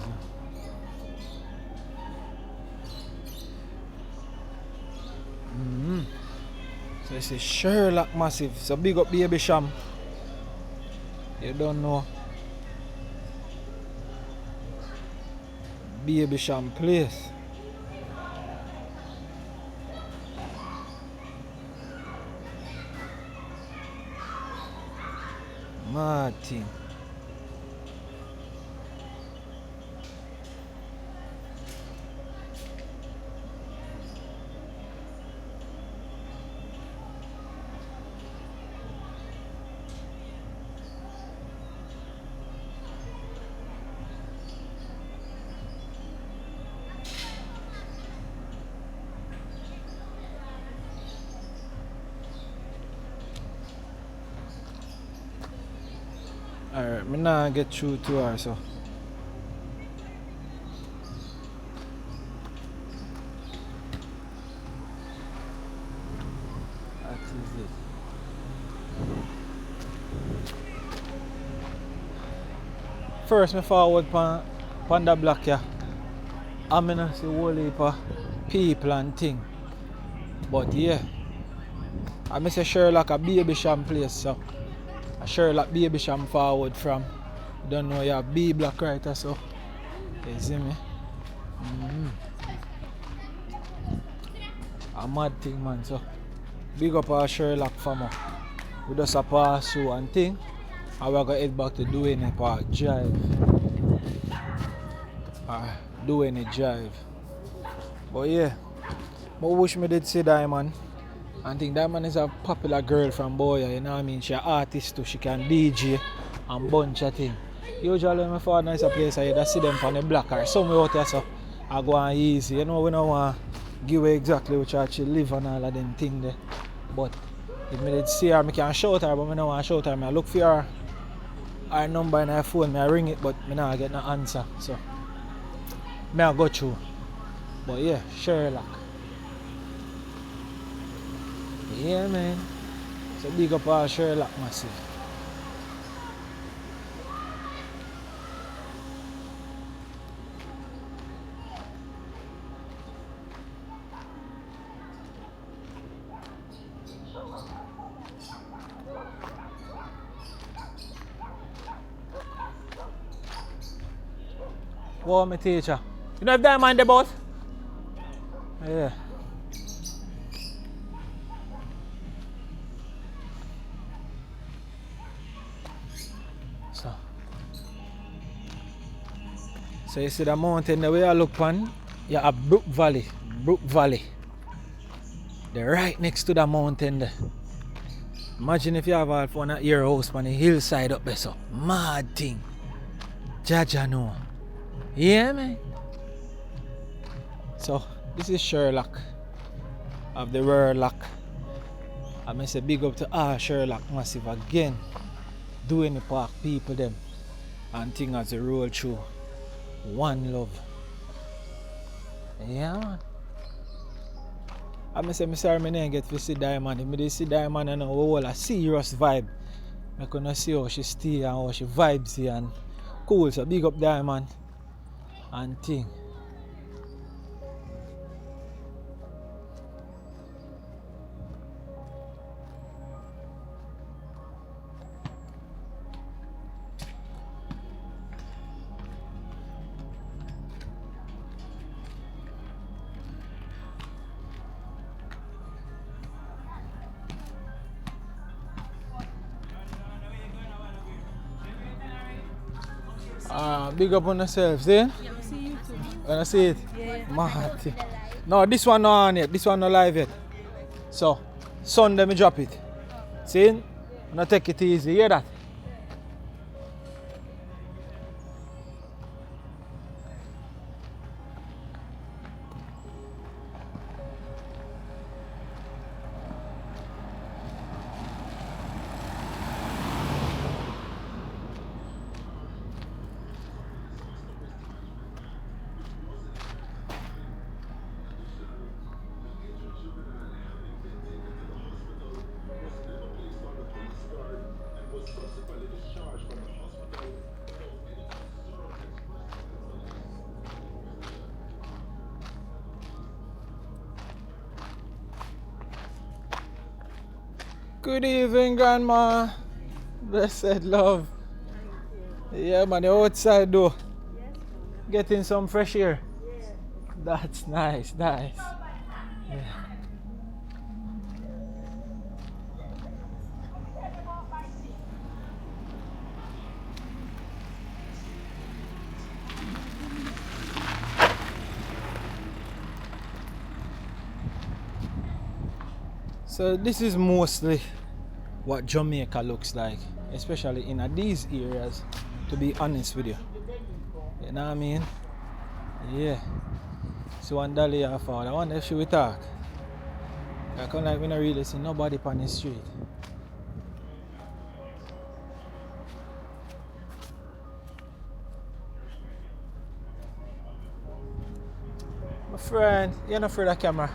So it's a Sherlock massive. So big up baby sham. You don't know. Baby sham place. Mad thing. Alright, me nah get through to her so. That is it. First me forward pan the block here. I'm gonna see a whole heap of people and thing. But yeah. I miss a Sherlock a baby sham place so. A Sherlock baby sham forward from. Don't know you have B block right or so. You see me? A mad thing man so. Big up our Sherlock family. We just a pass through and thing. And we're gonna head back to DUHANEY Park Drive. DUHANEY Drive. But yeah. I wish me did see Diamond. I think Diamond is a popular girl from Boya, you know what I mean? She's an artist too, she can DJ and bunch of things. Usually when I find a place I either see them on the block or somewhere out there so I go on easy. You know we don't want to give her exactly which she live and all of them things there. But if I did see her, I can shout her, but I don't want to shout her. I look for her number in her phone, I ring it, but I don't get no answer. So I go through. But yeah, Sherlock. Yeah man, so big up our Sherlock massive. What my teacher? You know if Diamond the boss? Yeah. So you see the mountain the way I look on, you have Brook Valley. Brook Valley. They're right next to the mountain there. Imagine if you have a phone at your house on the hillside up there so. Mad thing. Jaja know. Yeah man. So this is Sherlock of the Sherlock. I must say big up to all Sherlock massive again. DUHANEY Park people them and thing as a roll through. One love. Yeah man. I must say, I'm sorry I didn't get to see Diamond. If I did see Diamond and all a serious vibe. I couldn't see how she stay and how she vibes here and cool. So big up Diamond and thing. Big up on yourself, see? Yeah, I see you too. Wanna see it? Yeah. Mad. No, this one not on yet. This one not live yet. So, Sunday me drop it. See? Wanna take it easy. Hear that? Good evening, Grandma. Blessed love. Yeah, man, you're outside though. Getting some fresh air. That's nice, nice. Yeah. So this is mostly what Jamaica looks like, especially in these areas, to be honest with you. You know what I mean? Yeah. So one dolly I found. I wonder if she will talk. I can't like when I really see nobody on the street. My friend, you're not afraid of camera.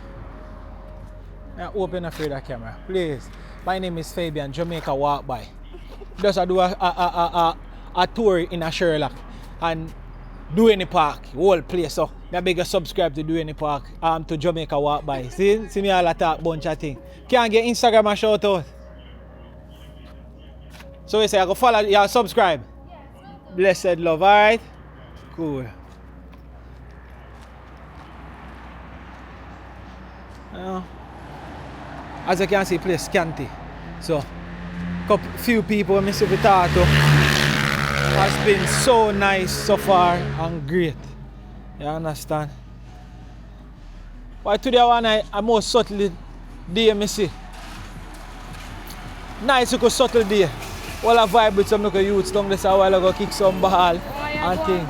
I hope you're not afraid of camera. Please. My name is Fabian, Jamaica Walk By. Just I do a tour in a Sherlock and DUHANEY Park, whole place. So I beg you subscribe to DUHANEY Park, to Jamaica Walk By. See me all talk bunch of things. Can't get Instagram and shout out. So we say I go follow you, subscribe. Blessed love, alright? Cool. As you can see, place scanty. So, few people I see we talk to has been so nice so far and great. You understand? But today I most subtly day I see. Nice look subtle day. All I vibe with some local youths down this a while ago kick some ball and thing.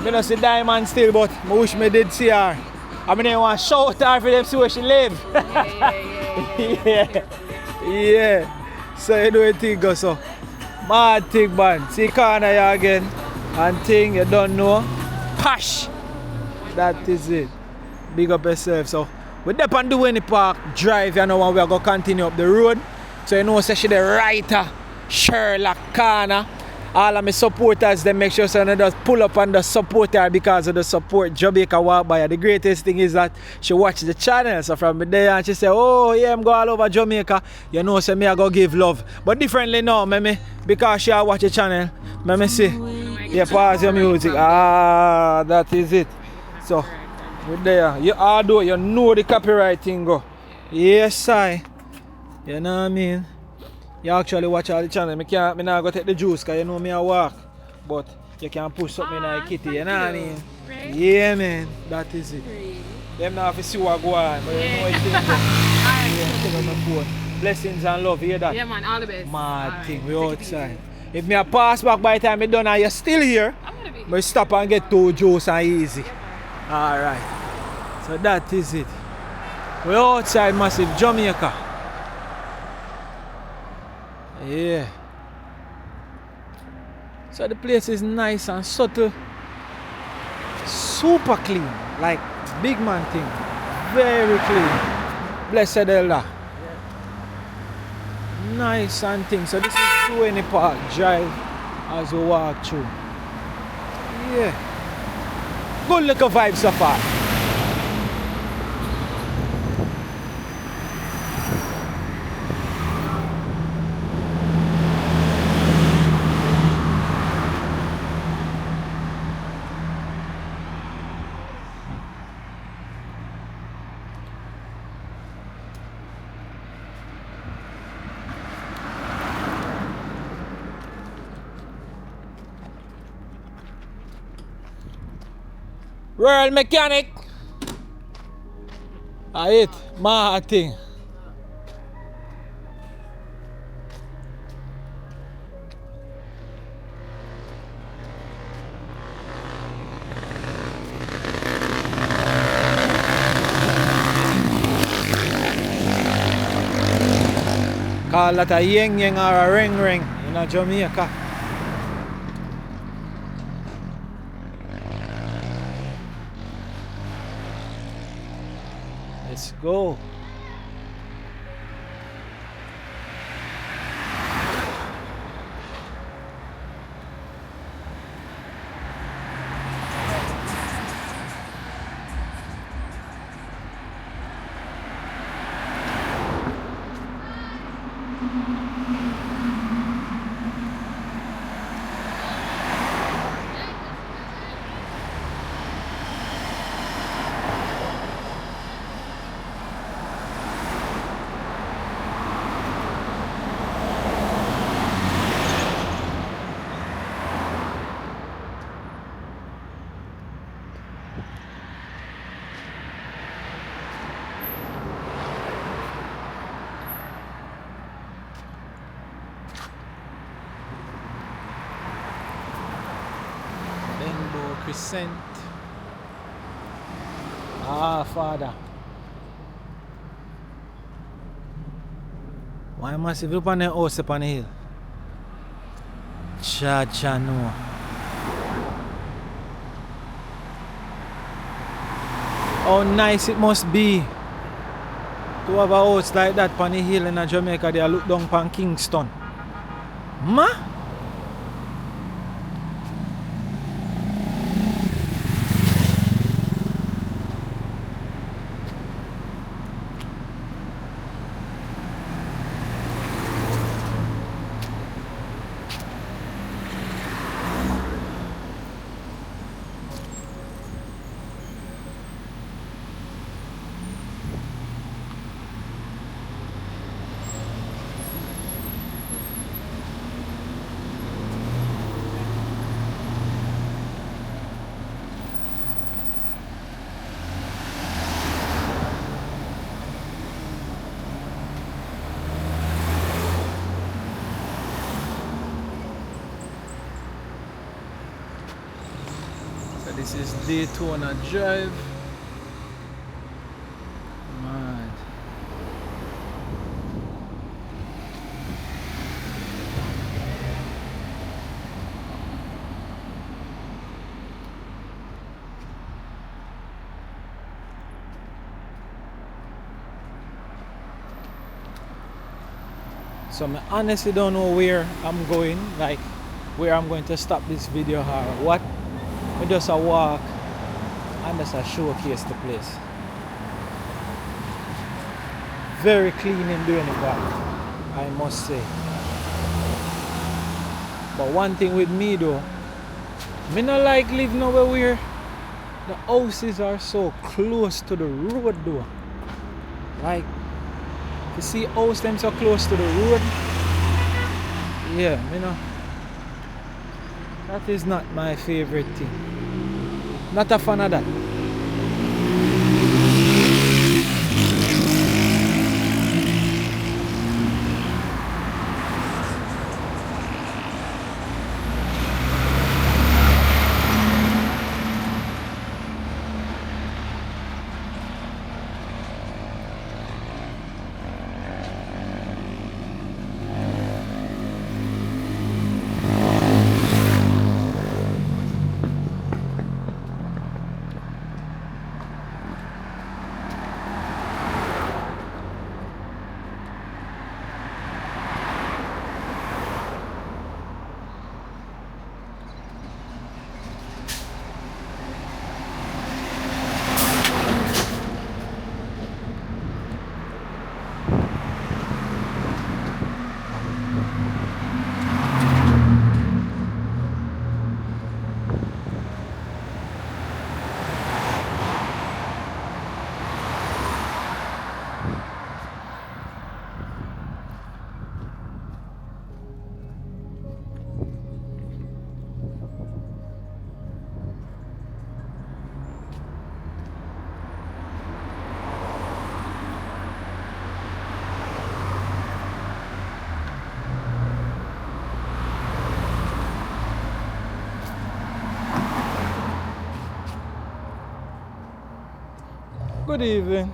I don't see Diamond still, but I wish I did see her. I mean, I want to shout her for them see where she live. Yeah. So you know what thing go so. Mad thing, man. See corner here again. And thing you don't know. Pash. That is it. Big up yourself. So we're there on DUHANEY Park drive, you know, and we're going to continue up the road. So you know, say she the writer, Sherlock corner. All of my supporters, they make sure so they just pull up and just support her because of the support Jamaica Walk By. The greatest thing is that she watched the channel. So from there and she said, oh yeah, I'm going all over Jamaica. You know, so me I go give love. But differently now, me because she watch the channel, me see. Yeah, pause your music. Ah, that is it. So with there, you although you know the copyright thing go. Yes, I. You know what I mean? You actually watch all the channel. Me not go take the juice because you know me I walk. But you can push something in the kitty, you know what I mean? Right. Yeah, man. That is it. Them now have to see what go on. But you know it's yeah, take on my phone. Blessings and love, you hear that? Yeah, man, all the best. Mad thing, we outside. If me a pass back by the time I done and you're still here, I'm gonna be. Stop and get 2 juice and easy. Yeah, alright. So that is it. We outside massive Jamaica. Yeah. So the place is nice and subtle. Super clean. Like big man thing. Very clean. Blessed Elder. Nice and thing. So this is DUHANEY Park drive as we walk through. Yeah. Good little vibe so far. World mechanic. I it. My thing. Call that a yeng yeng or a ring ring in Jamaica. Let's go. Crescent. Ah, Father. Why massive look on the house upon the hill? Cha no. How nice it must be to have a house like that upon the hill in Jamaica. They look down upon Kingston. Ma? This is Daytona Drive. Mad. So I honestly don't know where I'm going, like where I'm going to stop this video or what. I just a walk and just a showcase the place. Very clean in doing it back, I must say. But one thing with me though, me not like living over where the houses are so close to the road though. Like, you see house them so close to the road. Yeah, you know. That is not my favorite thing. Not a fan of that. Good evening.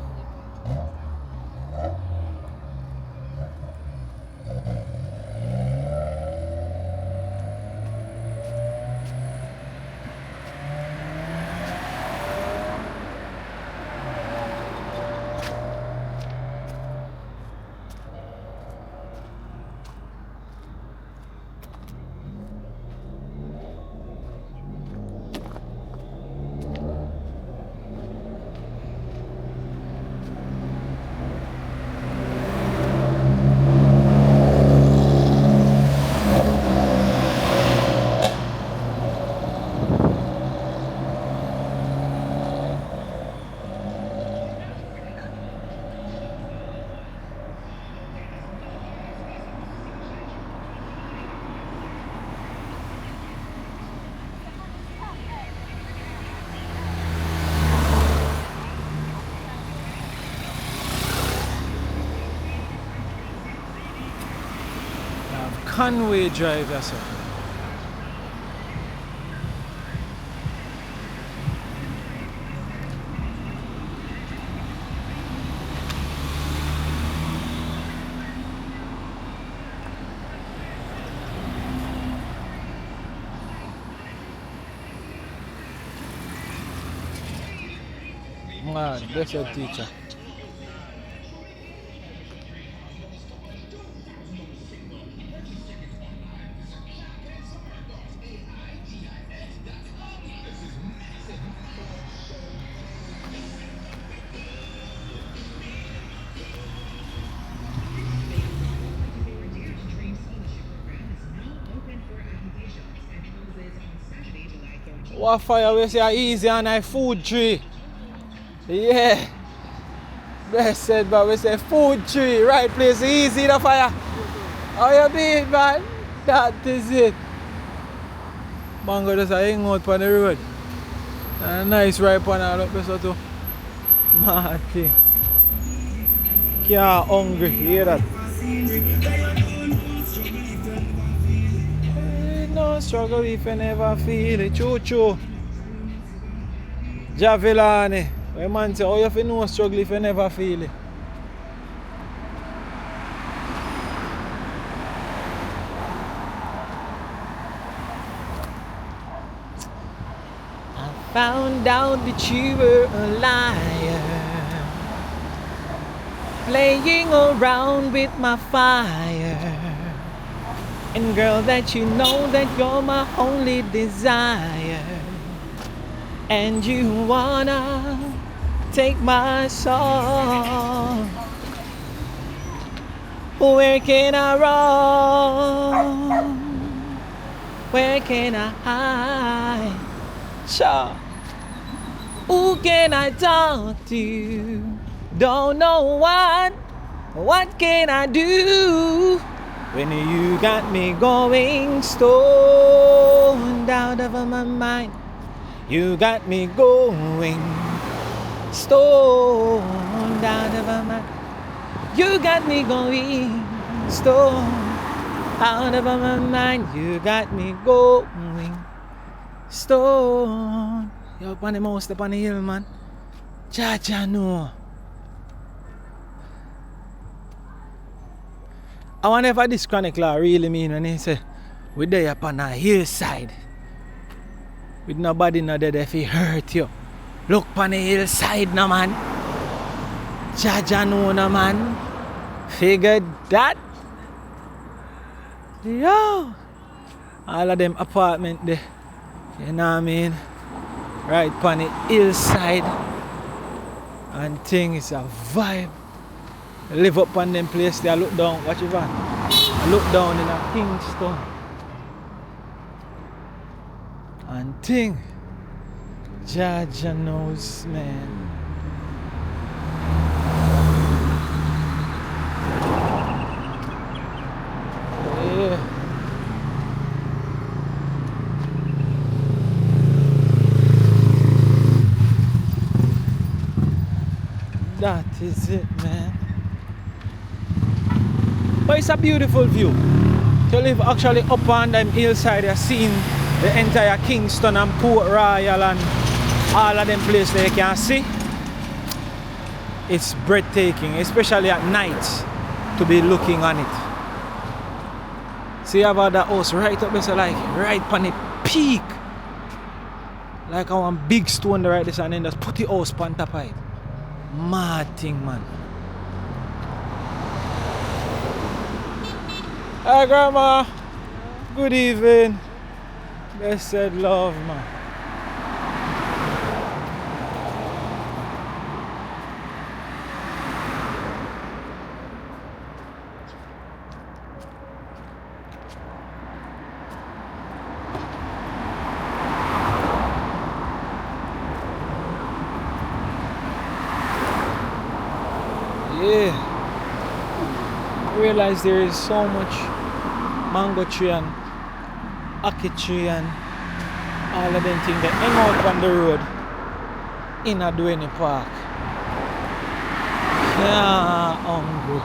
Conway Drive, that's it. Man, that's your teacher. What fire we say easy on a food tree. Yeah. Blessed, but we say food tree, right place, easy the fire. How you been, man? That is it. Mango just hang out on the road. And nice ripe one all up so too. Mad thing. Can't hungry, hear that? No struggle if you never feel it. Choo choo. Javelani. When man say, oh, you have no struggle if you never feel it. I found out that you were a liar, playing around with my fire. And girl, that you know that you're my only desire, and you wanna take my soul. Where can I run? Where can I hide? Sure. Who can I talk to? Don't know what can I do? When you got me going stoned out of my mind, you got me going stoned out of my mind. You got me going stoned out of my mind. You got me going stoned. You're up on the most up on the hill, man. Cha-cha no. I wonder if this chronicler really mean when he say we there up on a hillside with nobody not there if he hurt you. Look on the hillside no man. Jaja know no man. Figured that. Yo. All of them apartment there. You know what I mean? Right on the hillside. And thing is a vibe. Live up on them place there, look down, watch it van. Look down in a Kingston. And thing, Jaja knows, man. Yeah. That is it, man. But it's a beautiful view. To live actually up on them hillside, you're seeing the entire Kingston and Port Royal and all of them places that you can see. it's breathtaking, especially at night, to be looking on it. See about that house right up there, so like right on the peak. Like I want big stone right there and then just put the house on top of it. Mad thing, man. Hi grandma. Good evening. Blessed love, man. Yeah, I realize there is so much mango tree and ackee tree and all of them things that hang out on the road in a DUHANEY Park. Yeah, hungry.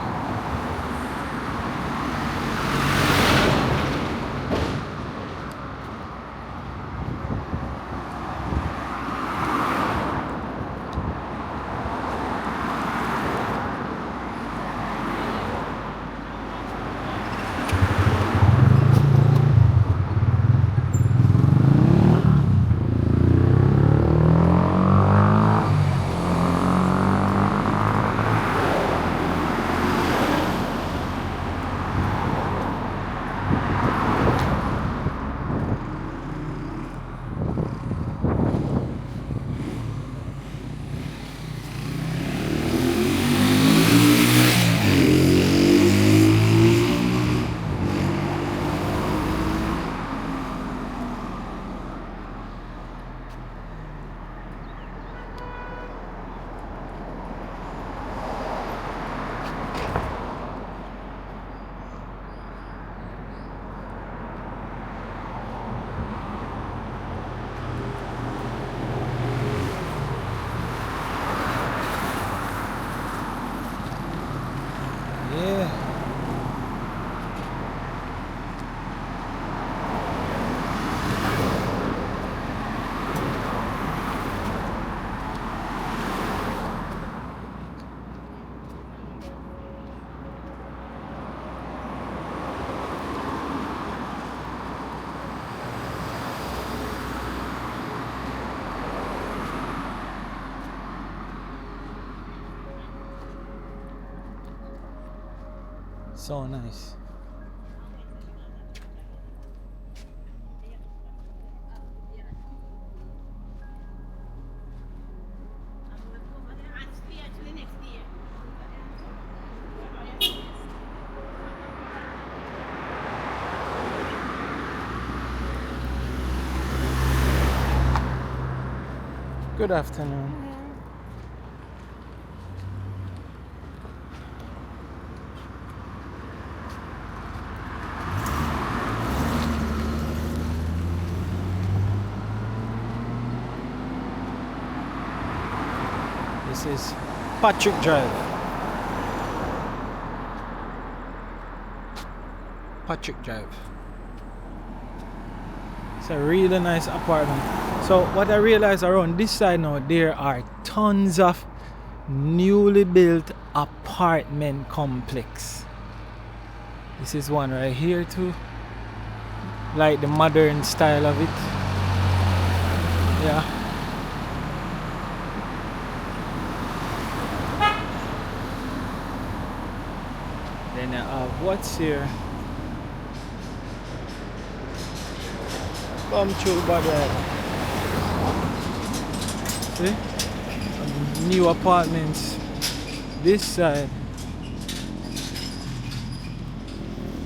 Yeah. So nice. Good afternoon. This is Patrick Drive. Patrick Drive. It's a really nice apartment. So what I realized around this side now, there are tons of newly built apartment complex. This is one right here too. Like the modern style of it. Yeah. Then I have what's here. Come through bad right. See? New apartments this side.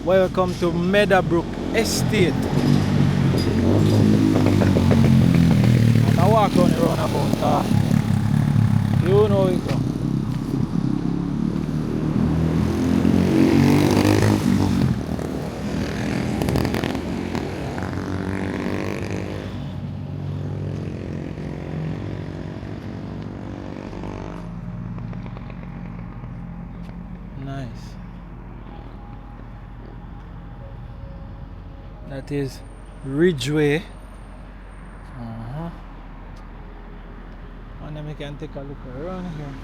Welcome to Meadowbrook Estate. And I walk on the roundabout. You know it. Nice. That is Ridgeway. And then we can take a look around here.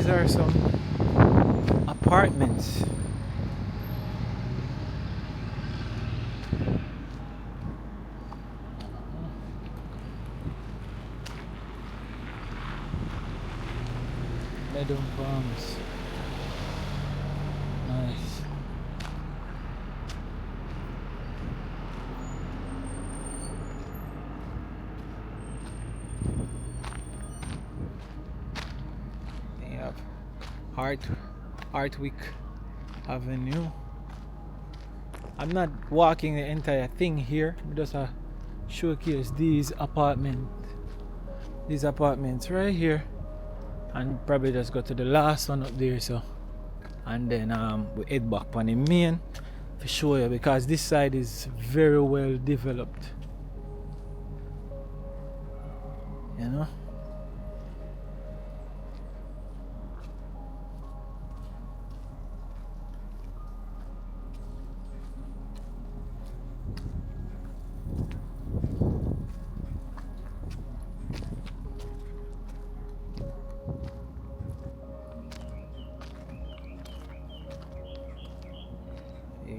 are some apartments. Meadow farms. Nice. They have Artwick Avenue. I'm not walking the entire thing here. I'm just showcase these apartments right here, and probably just go to the last one up there. So, and then we head back on the main for show you, because this side is very well developed. You know.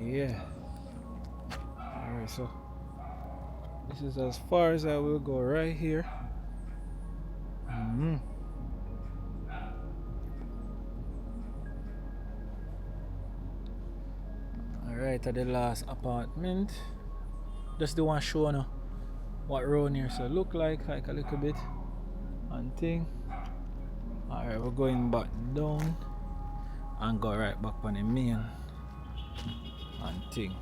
Yeah. Alright, so this is as far as I will go right here. Alright, at the last apartment. Just the one show now what round here so look like a little bit and thing. Alright, we're going back down and go right back on the main and thing.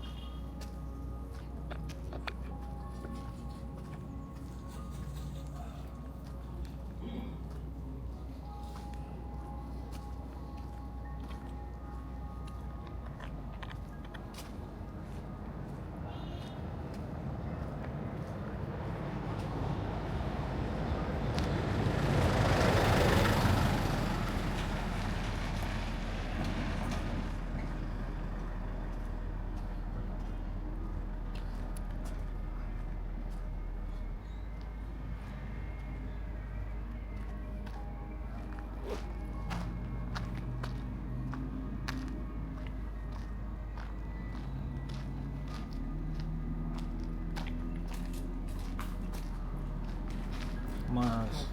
Mas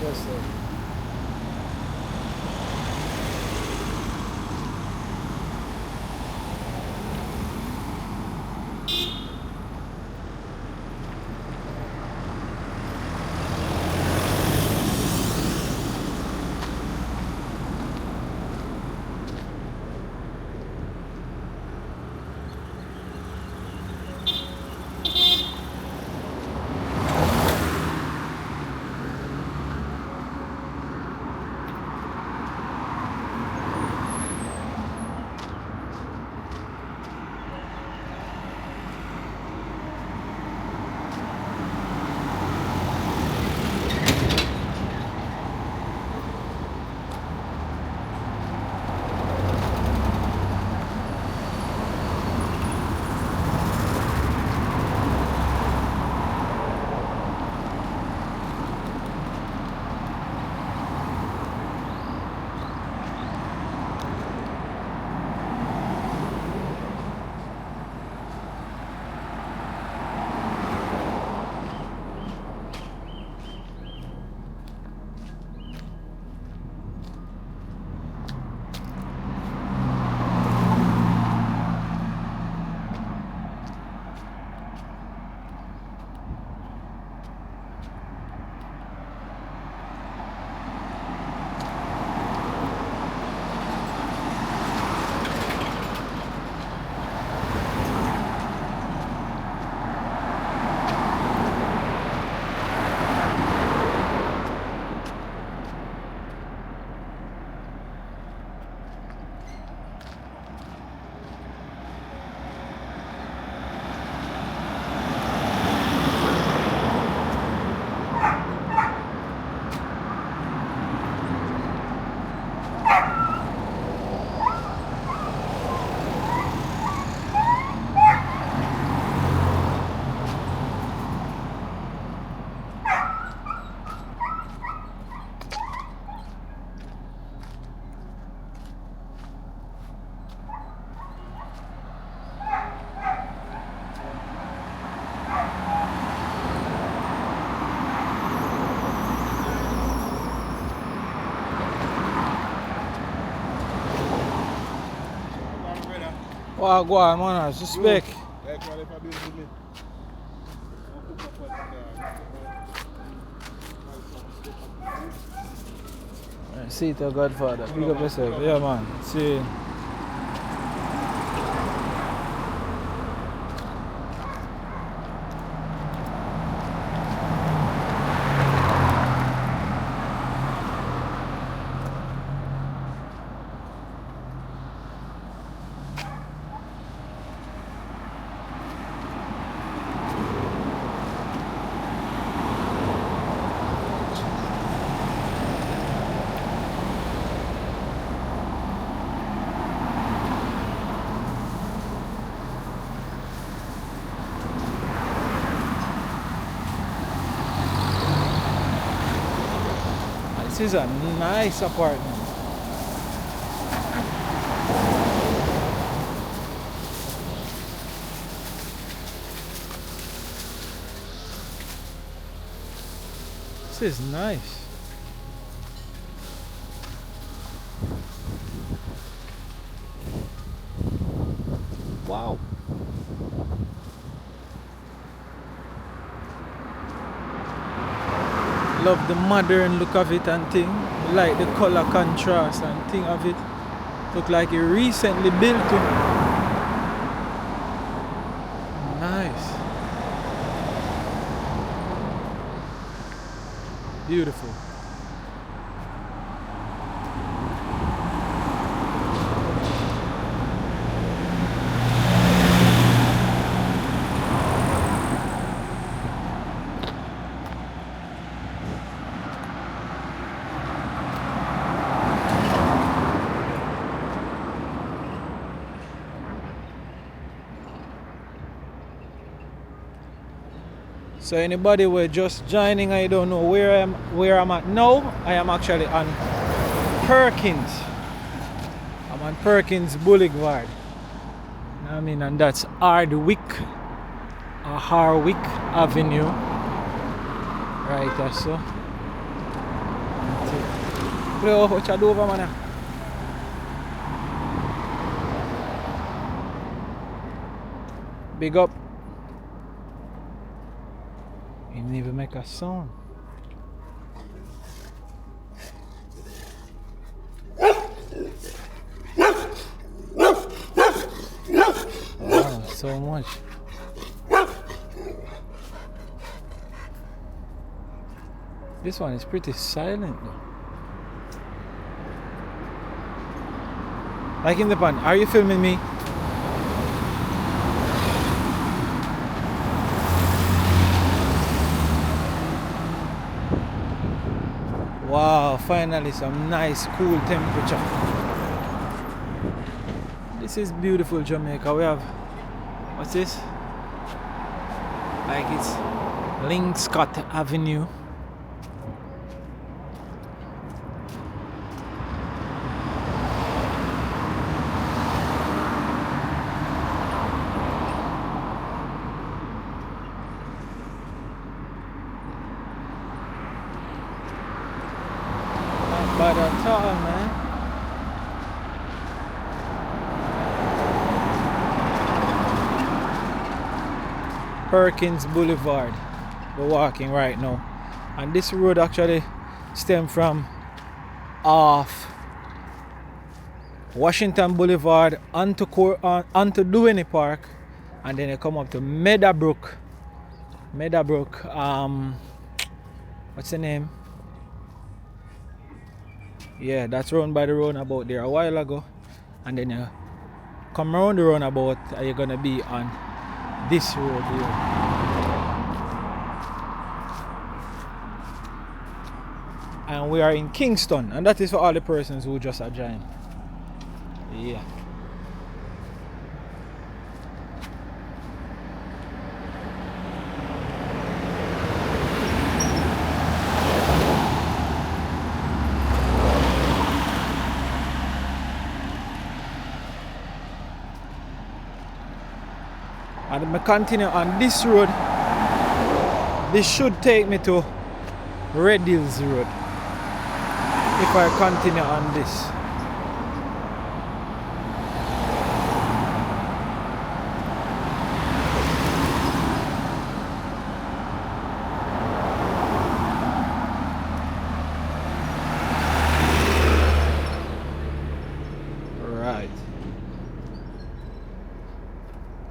yes, sir. Wow, go on, man. Suspect. See it, Godfather. Big up yourself. Yeah, man. See. This is a nice apartment. This is nice. Wow. Love the modern look of it and thing. Like the color contrast and thing of it. Look like it recently built too. Nice. Beautiful. So anybody who just joining, I don't know where I'm at now. I am actually on Perkins. I'm on Perkins Boulevard. I mean, and that's Hardwick Avenue. Right, that's so. Bro, what you do over, man? Big up. He didn't even make a sound. Wow, so much. This one is pretty silent though. Like in the pan, are you filming me? Wow, finally some nice cool temperature. This is beautiful Jamaica. We have, what's this? Like it's Lingscott Avenue. Bad at all, man. Perkins Boulevard. We're walking right now, and this road actually stems from off Washington Boulevard onto DUHANEY Park, and then you come up to Meadowbrook. What's the name? Yeah, that's run by the roundabout there a while ago, and then you come around the roundabout and you're gonna be on this road here. And we are in Kingston, and that is for all the persons who just are joining. Yeah. And I continue on this road. This should take me to Red Hills Road if I continue on this.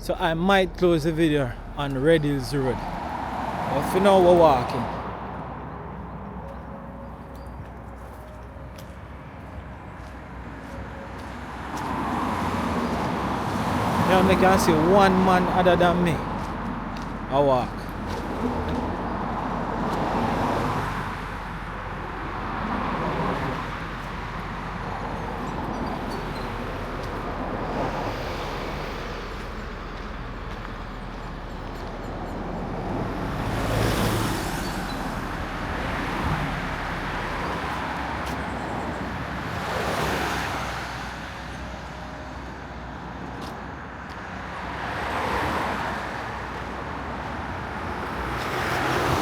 So I might close the video on Red Hills Road. But for now we're walking. Now I can see one man other than me. I walk.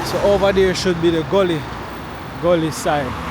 So over there should be the gully side.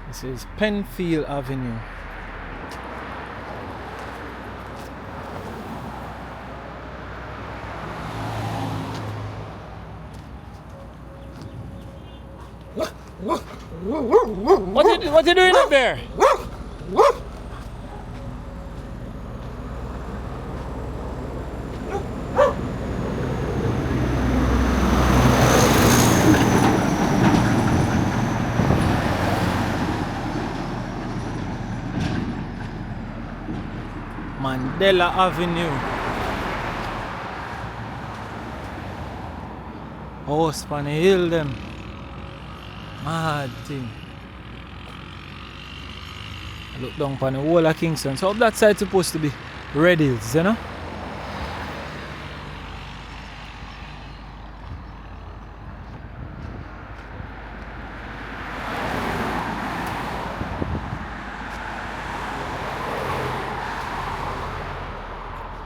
This is Penfield Avenue. What you doing up there? Mandela Avenue. House on the hill them. Mad thing. I look down on the whole of Kingston. So up that side supposed to be Red Hills, you know?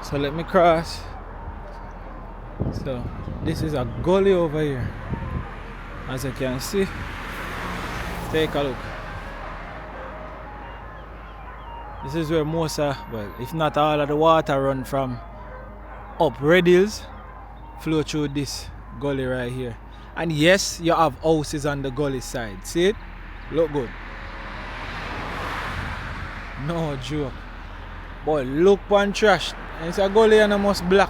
So let me cross. So this is a gully over here. As you can see. Take a look. This is where most of, well, if not all of the water run from up Red Hills, flow through this gully right here. And yes, you have houses on the gully side. See it? Look good. No joke. Boy, look one trash. It's a gully and almost black.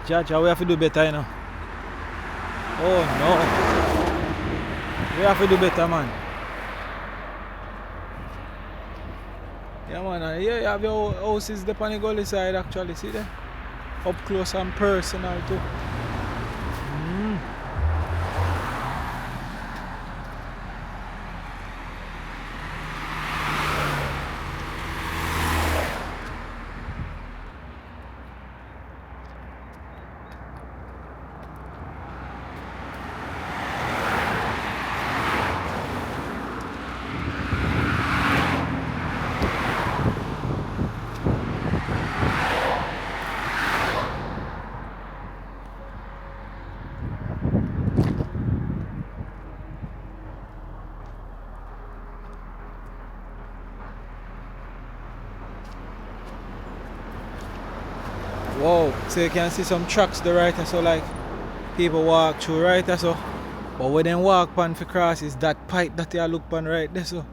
Jaja, we have to do better, you know. Oh no. We have to do better, man. Yeah, man. Here you have your houses up on the gully side, actually. See there? Up close and personal, too. Wow, so you can see some trucks the right so like people walk through right so. But when they walk on for cross is that pipe that you look on right there so.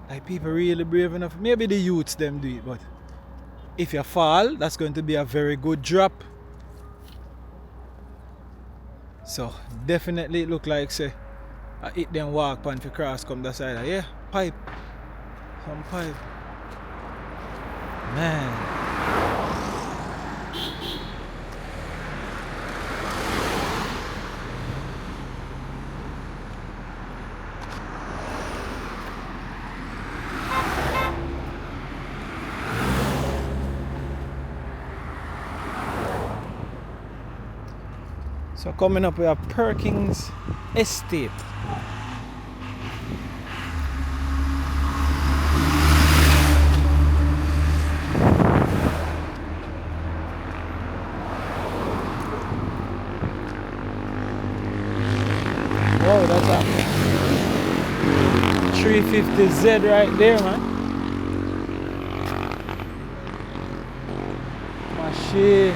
Like people really brave enough. Maybe the youths them do it, but if you fall, that's going to be a very good drop. So definitely it look like say I hit them walk pan for cross come the side. Yeah, pipe. Some pipe. Man. So coming up we have Perkins Estate. Whoa, that's a 350Z right there, man. Machine.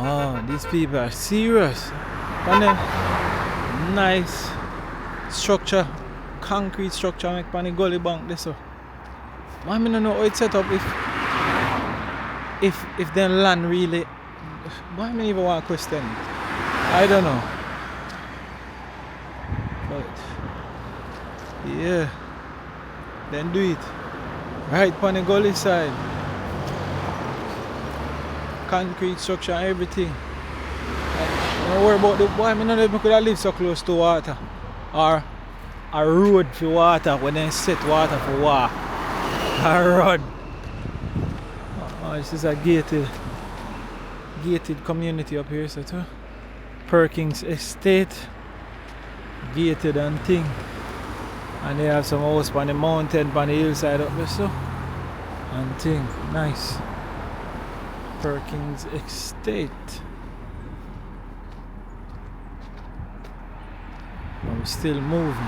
Oh, these people are serious. And then nice structure, concrete structure make pan the gully bank this so. Why me don't know how it's set up if the land really, why me even want to question it? I don't know. But yeah, then do it. Right pan the gully side. Concrete structure and everything. Don't worry about the boy, I know that I could have lived so close to water. Or a road for water when they set water for water. A road. Oh, this is a gated community up here, so too. Perkins Estate. Gated and thing. And they have some house on the mountain, on the hillside up there, so. And thing. Nice. Perkins Estate. I'm still moving.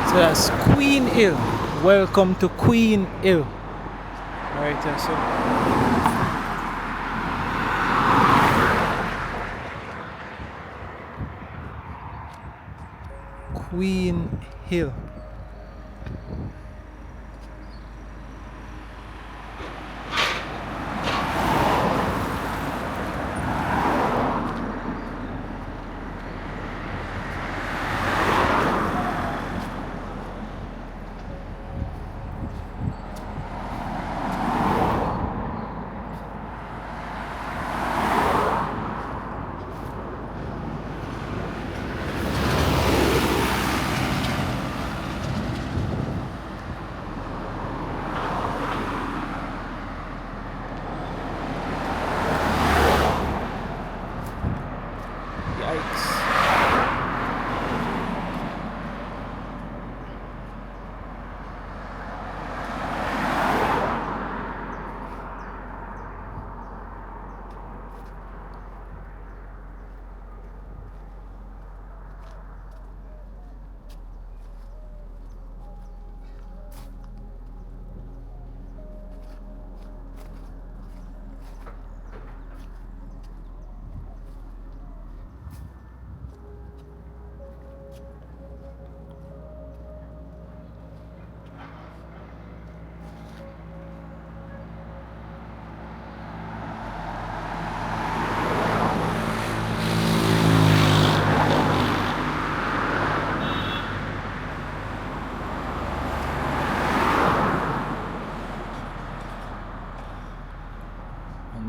So that's Queen Hill. Welcome to Queen Hill. Right there, so. Queen Hill.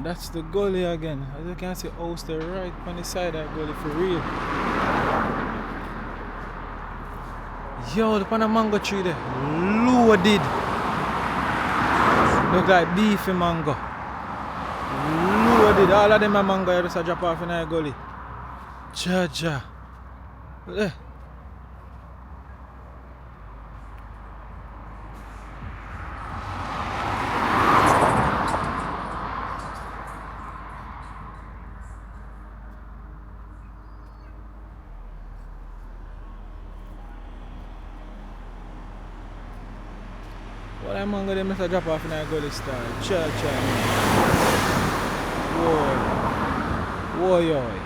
That's the gully again. As you can see, house the right on the side of the gully for real. Yo, look on the mango tree there. Loaded. Look like beefy mango. Loaded. All of them are mango you just drop off in the gully. Jaja. There. What I'm gonna them must drop off in a gully style. Chill. Whoa. Yo.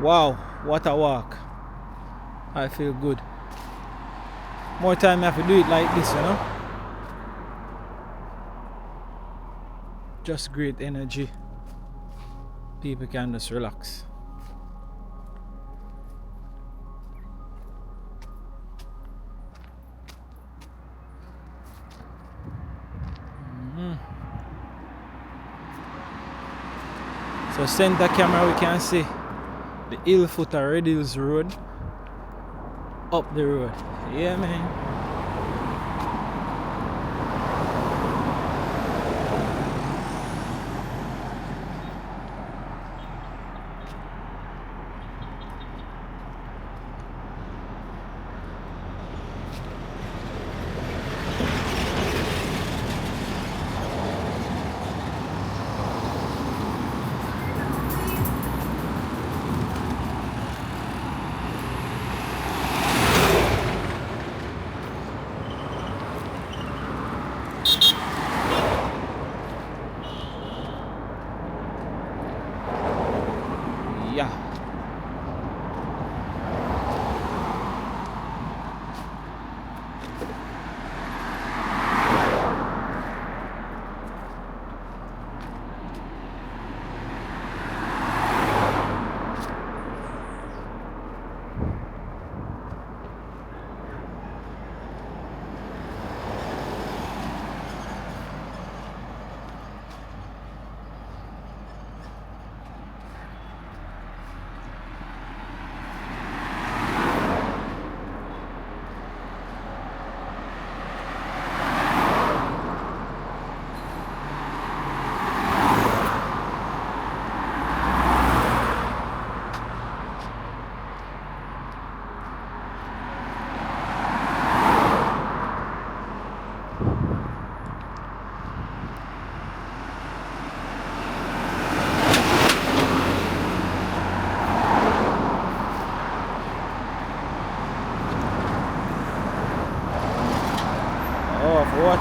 Wow, what a walk. I feel good. More time I have to do it like this, you know. Just great energy. People can just relax. So center camera we can see the hill foot of Red Hills Road up the road. Yeah, man.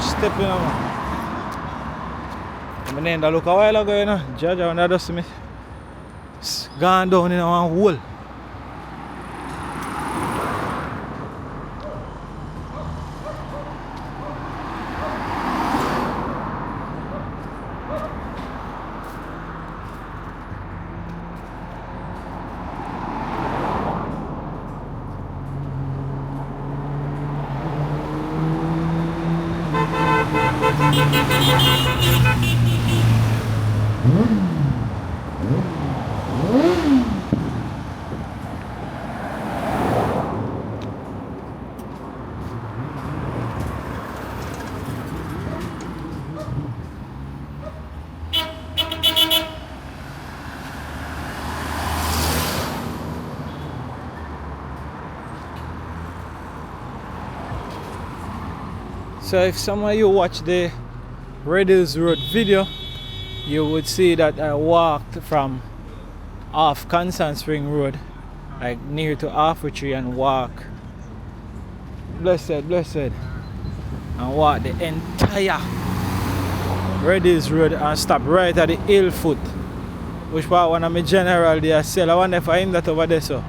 step, you know, man. I mean, that look a while ago, you know. Jaja, when I just see me gone down in one hole. So if some of you watch the Red Hills Road video, you would see that I walked from off Constant Spring Road, like near to Halfway Tree, and walk blessed, and walk the entire Red Hills Road and stop right at the hill foot. Which part one of my general there sell. I wonder if I him that over there, so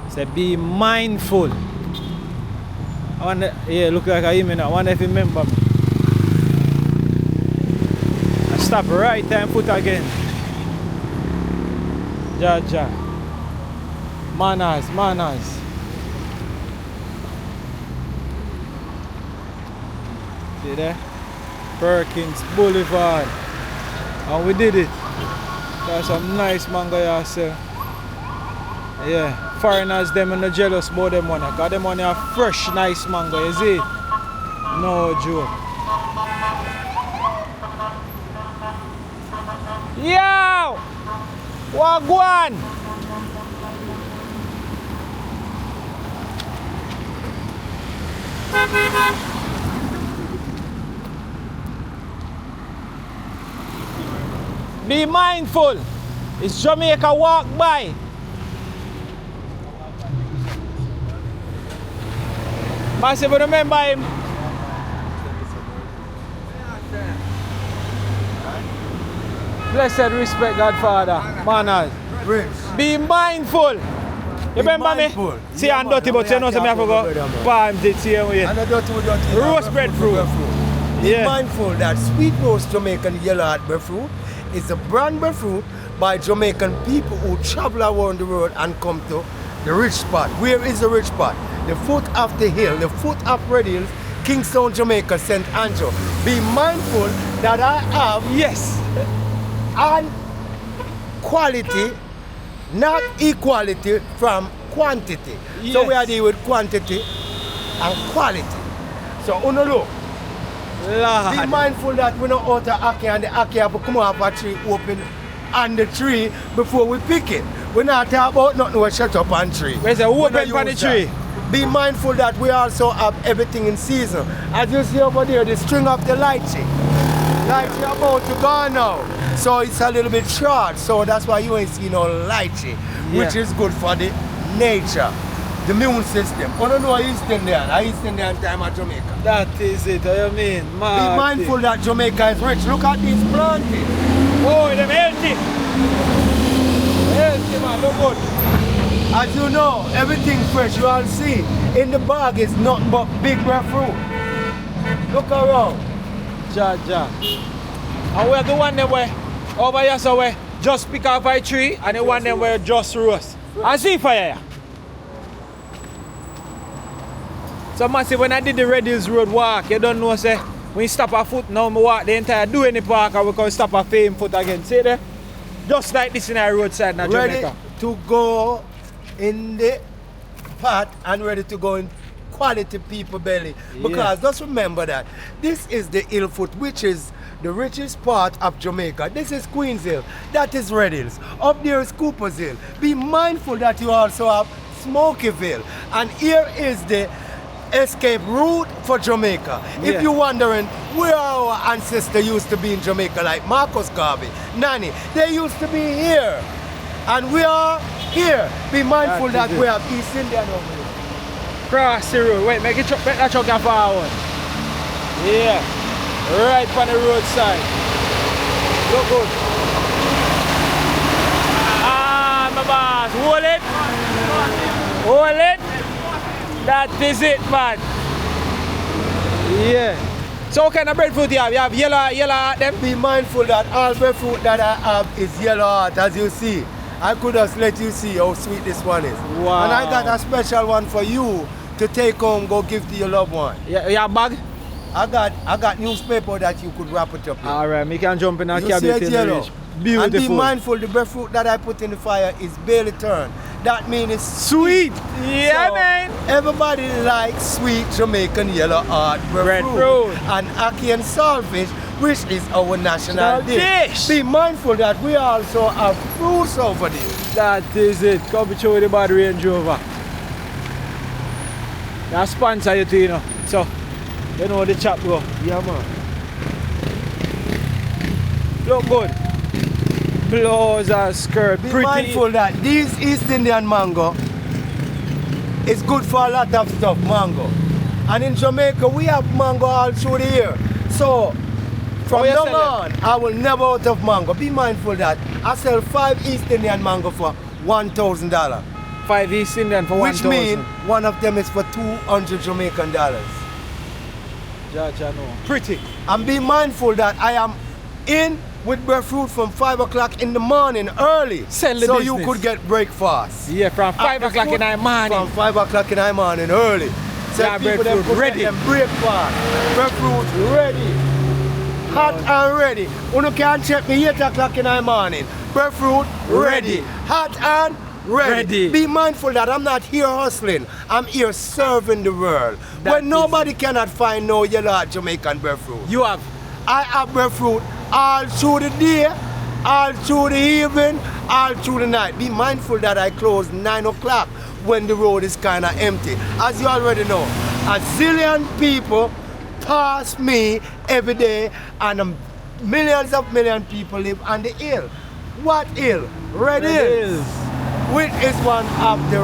say be mindful. I wonder, yeah, look like I him now. I wonder if he remember me. I stop right time foot again. Ja. Manners. See there? Perkins Boulevard. And we did it. That's some nice mango yourself. Yeah, foreigners them are not jealous about them money. Cause them money are fresh, nice mango, you see? No joke. Yo! Wagwan! Be mindful. It's Jamaica walk by. Massive, remember him? Blessed respect, Godfather. Manners. Be mindful. You remember me? See, I'm dirty, but you know something I forgot. Palms, it's here. Roast breadfruit. Be Yeah. mindful that sweet roast Jamaican yellow heart breadfruit is a brand breadfruit by Jamaican people who travel around the world and come to the rich spot. Where is the rich spot? The foot of the hill, the foot of Red Hills, KINGSTON, Jamaica, St. Andrew. Be mindful that I have Yes. and quality, not equality from quantity. So we are Yes. dealing with quantity and quality. So uno look. Be Lord. mindful that we don't out the ackee and the ackee have to come off a tree open on the tree before we pick it. We're not talking about nothing we shut up on tree. Where's the We open don't on the use tree? that. Be mindful that we also have everything in season. As you see over there, the string of the lychee. Lychee about to go now. So it's a little bit short. So that's why you ain't see no lychee, which Yeah. is good for the nature, the immune system. I don't know East Indian. East Indian time at Jamaica. That is it, I mean. Be mindful that Jamaica is rich. Look at these planting. Oh, them healthy. Healthy, man, look good. As you know, everything fresh. You all see in the bag is nothing but big red fruit. Look around. Ja. And we're the one that way over here, so we just pick off a tree, and the one that we just roast. And see fire. So massive, when I did the Red Hills Road walk, you don't know, say, when you stop a foot now, I walk the entire DUHANEY park and we can stop a fame foot again. See there? Just like this in our roadside in Ready Jamaica. to go in the pot and ready to go in quality people belly. Because just remember that this is the hill foot, which is the richest part of Jamaica. This is Queens Hill. That is Red Hills. Up there is Cooper's Hill. Be mindful that you also have Smokyville. And here is the escape route for Jamaica. Yeah. If you're wondering where our ancestors used to be in Jamaica, like Marcus Garvey, Nanny, they used to be here. And we are here. Be mindful That that is we it. have East Indian over here. Cross the road. Wait, make that truck go forward. Yeah. Right on the roadside. Look good. Ah, my boss. Hold it. Hold it. That is it, man. Yeah. So what kind of breadfruit you have? You have yellow heart them? Be mindful that all breadfruit that I have is yellow heart, as you see. I could just let you see how sweet this one is. Wow. And I got a special one for you to take home, go give to your loved one. Yeah, you have bag? I got newspaper that you could wrap it up in. Alright, me can jump in a You cab see it in the yellow. ridge. Beautiful. And be mindful, the breadfruit that I put in the fire is barely turned. That means it's Sweet. Yeah, So, man. Everybody likes sweet Jamaican yellow heart breadfruit. Breadfruit. And ackee and saltfish, which is our national dish. Be mindful that we also have fruits over there. That is it. Come show you the bad Range Rover. That's sponsor you too, you know. So, you know the chap go. Yeah, man. Look good. Blouse and skirt. Be Pretty. mindful that these East Indian mango is good for a lot of stuff, mango. And in Jamaica, we have mango all through the year. So, from you now sell on, I will never out of mango. Be mindful that I sell 5 East Indian mango for $1,000. 5 East Indian for Which 1,000. means one of them is for 200 Jamaican dollars. Jaja, no. Pretty. And be mindful that I am in with breadfruit from 5 o'clock in the morning early. Sell the so business. you could get breakfast. Yeah, from 5 o'clock in the morning. From 5 o'clock in the morning early. So Yeah, people them breadfruit could ready. get them breakfast. Breadfruit ready. Hot and ready. You can check me 8 o'clock in the morning. Breadfruit ready. Hot and ready. Be mindful that I'm not here hustling. I'm here serving the world. That When is nobody cannot find no yellow Jamaican breadfruit. You have. I have breadfruit all through the day, all through the evening, all through the night. Be mindful that I close 9 o'clock when the road is kind of empty. As you already know, a zillion people pass me every day, and millions people live on the hill. What hill? Red Hills, which is one of the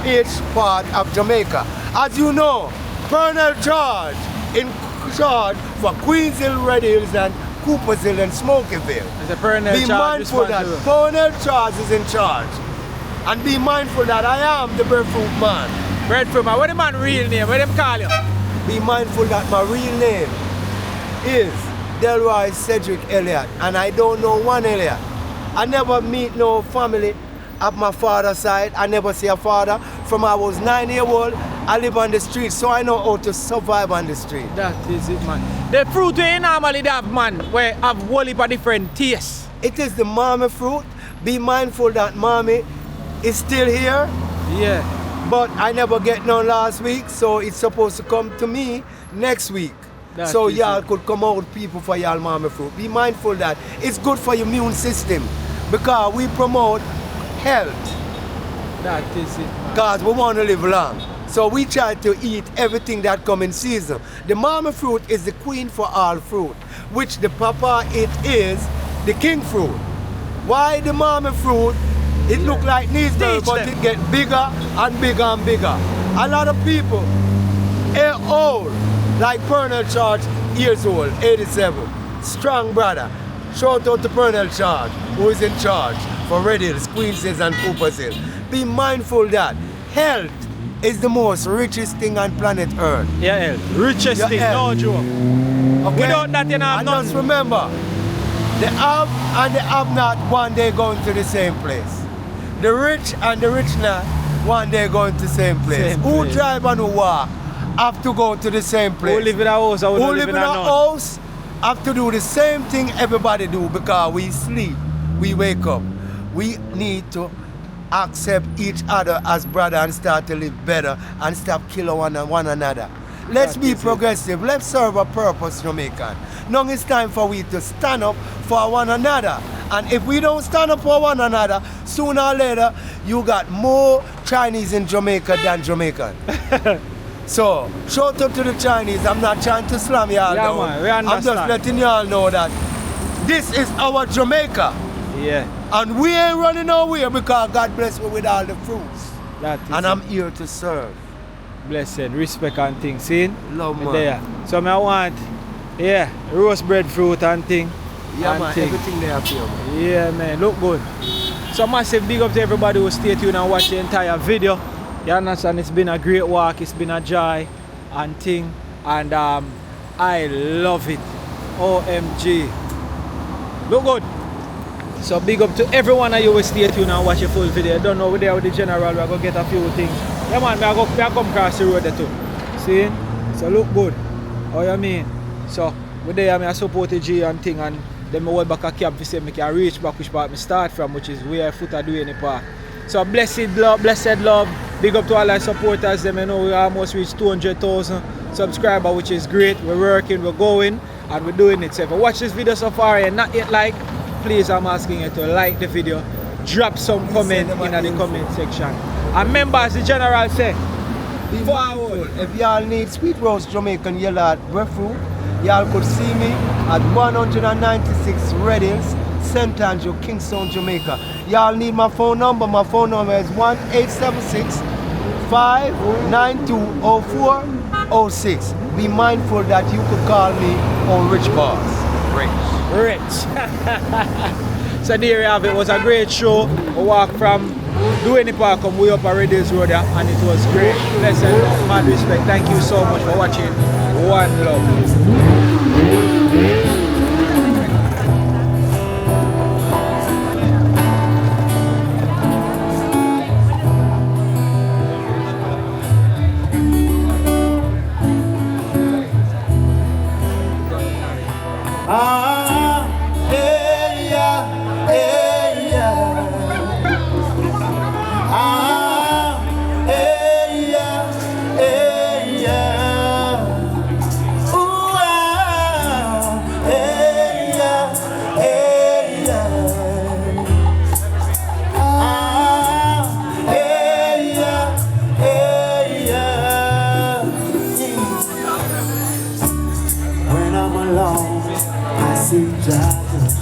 richest part of Jamaica. As you know, Colonel George in charge for Queens Hill, Red Hills, and Coopers Hill and Smokyville. As a Colonel Be mindful that Colonel Charles is in charge. And be mindful that I am the breadfruit man. Breadfruit man. What the man real name? What them call you? Be mindful that my real name is Delroy Cedric Elliott, and I don't know one Elliott. I never meet no family at my father's side. I never see a father. From I was 9 years old, I live on the street, so I know how to survive on the street. That is it, man. The fruit we normally have, man, where have whole heap of different tastes. It is the mommy fruit. Be mindful that mommy is still here, Yeah. but I never get none last week, so it's supposed to come to me next week. That So is y'all it. could come out people for y'all mommy fruit. Be mindful that it's good for your immune system because we promote health That is it, man. because we want to live long. So we try to eat everything that come in season. The mommy fruit is the queen for all fruit, which the papa it is the king fruit. Why the mommy fruit? It look like Neesbury, Teach but them. it get bigger and bigger and bigger. A lot of people are old, like Colonel Charge, years old, 87. Strong brother. Shout out to Colonel Charge, who is in charge for Red Hills, Queens Hills, and Coopers Hill. Be mindful that health is the most richest thing on planet Earth. Yeah, richest Your thing, no health. joke. Okay? Without that, you know, And just remember, the have and the have not one day going to the same place. The rich and the rich not one day going to the same place. Same Who place. drive and who walk have to go to the same place. Who live in a house, who Who don't live in a none. house have to do the same thing everybody do because we sleep, we wake up. We need to accept each other as brother and start to live better and stop killing one another. Let's be progressive. Let's serve a purpose, Jamaican. Now it's time for we to stand up for one another. And if we don't stand up for one another, sooner or later, you got more Chinese in Jamaica than Jamaican. So, shout out to the Chinese. I'm not trying to slam y'all Yeah, down. man, we I'm just understand. letting y'all know that this is our Jamaica. Yeah, And we ain't running nowhere because God bless me with all the fruits. that is And it. I'm here to serve. Blessed, respect and things, see? Love, man. There. So I want, yeah, roast breadfruit and thing. Yeah, and man, thing. everything there for you, man. Yeah, man, look good. So massive big up to everybody who stay tuned and watch the entire video. You understand? It's been a great walk, it's been a joy and thing. And I love it. OMG. Look good. So big up to everyone of you who stay tuned and watch the full video. Don't know, we're there with the general, we're going to get a few things. Yeah man, I come across the road there too. See? So look good. How you mean? So we're there, I support the G and thing, and then I hold back a cab to say I can reach back which part I start from, which is where foot are doing the part. So blessed love. Big up to all our supporters. Them, you know, we almost reached 200,000 subscribers, which is great. We're working, we're going, and we're doing it. So if you watch this video so far and not yet like, please, I'm asking you to like the video, drop some comment in the comment section. And remember, as the general say, forward. If y'all need sweet roast Jamaican yellow breadfruit, y'all could see me at 196 Red Hills, St. Andrew, Kingston, Jamaica. Y'all need my phone number. My phone number is 1-876-592-0406. Be mindful that you could call me on Rich Bars. Rich. So there you have it. It was a great show. We walked from DUHANEY Park come way up already this road there, and it was great. Blessed, mad respect. Thank you so much for watching. One love. When I'm alone, I see Jack's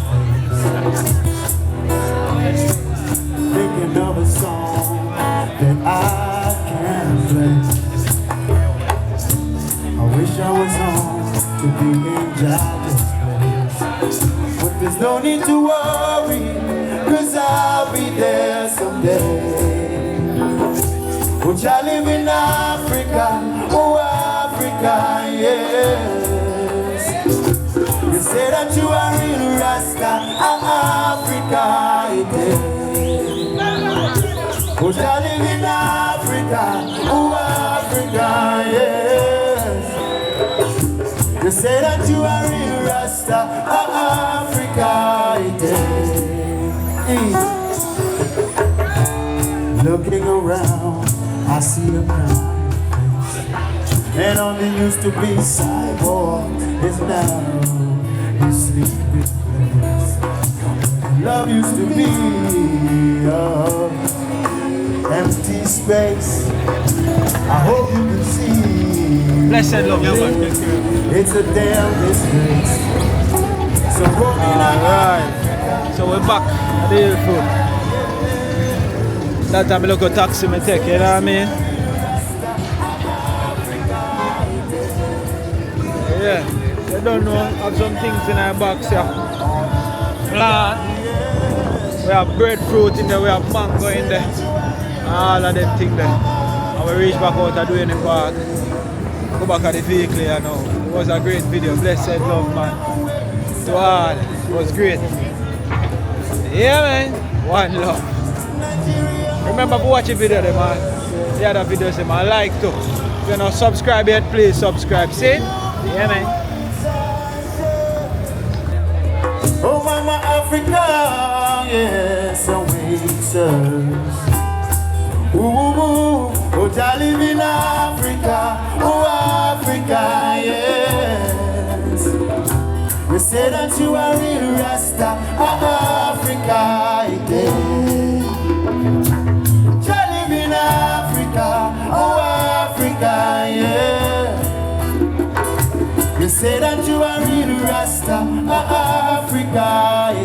face, thinking of a song that I can play. I wish I was home to be in Jack's place, but there's no need to worry, 'cause I'll be there someday. Which I live in Africa, oh Africa, yes. You say that you are real Rasta, Africa, yes. Which I live in Africa, oh Africa, yes. You say that you are real Rasta, Africa, yes. Looking around, I see a kind face, and only used to be cyborg is now his sleeping place. Love used to be empty space. I hope you can see. Blessed love. It's a damn disgrace. So alright. So we're back at the hill food. That time I look at taxi me take, you know what I mean? Yeah, you don't know, have some things in our box here. Plant. We have breadfruit in there, we have mango in there. All of them things there. And we reach back out to DUHANEY Park. Go back at the vehicle here now. It was a great video, blessed love man. To all, it was great. Yeah man, one love. Remember to watch the video there, man. The other videos there, man. Like too. If you're not subscribed yet, please subscribe. See? Yeah, man. Oh, Mama Africa, yes, I wait. Ooh, oh, I live in Africa, oh, Africa, yes. We say that you are real Rasta, Africa, yes. Oh Africa, yeah. You say that you are real Rasta, Africa, yeah.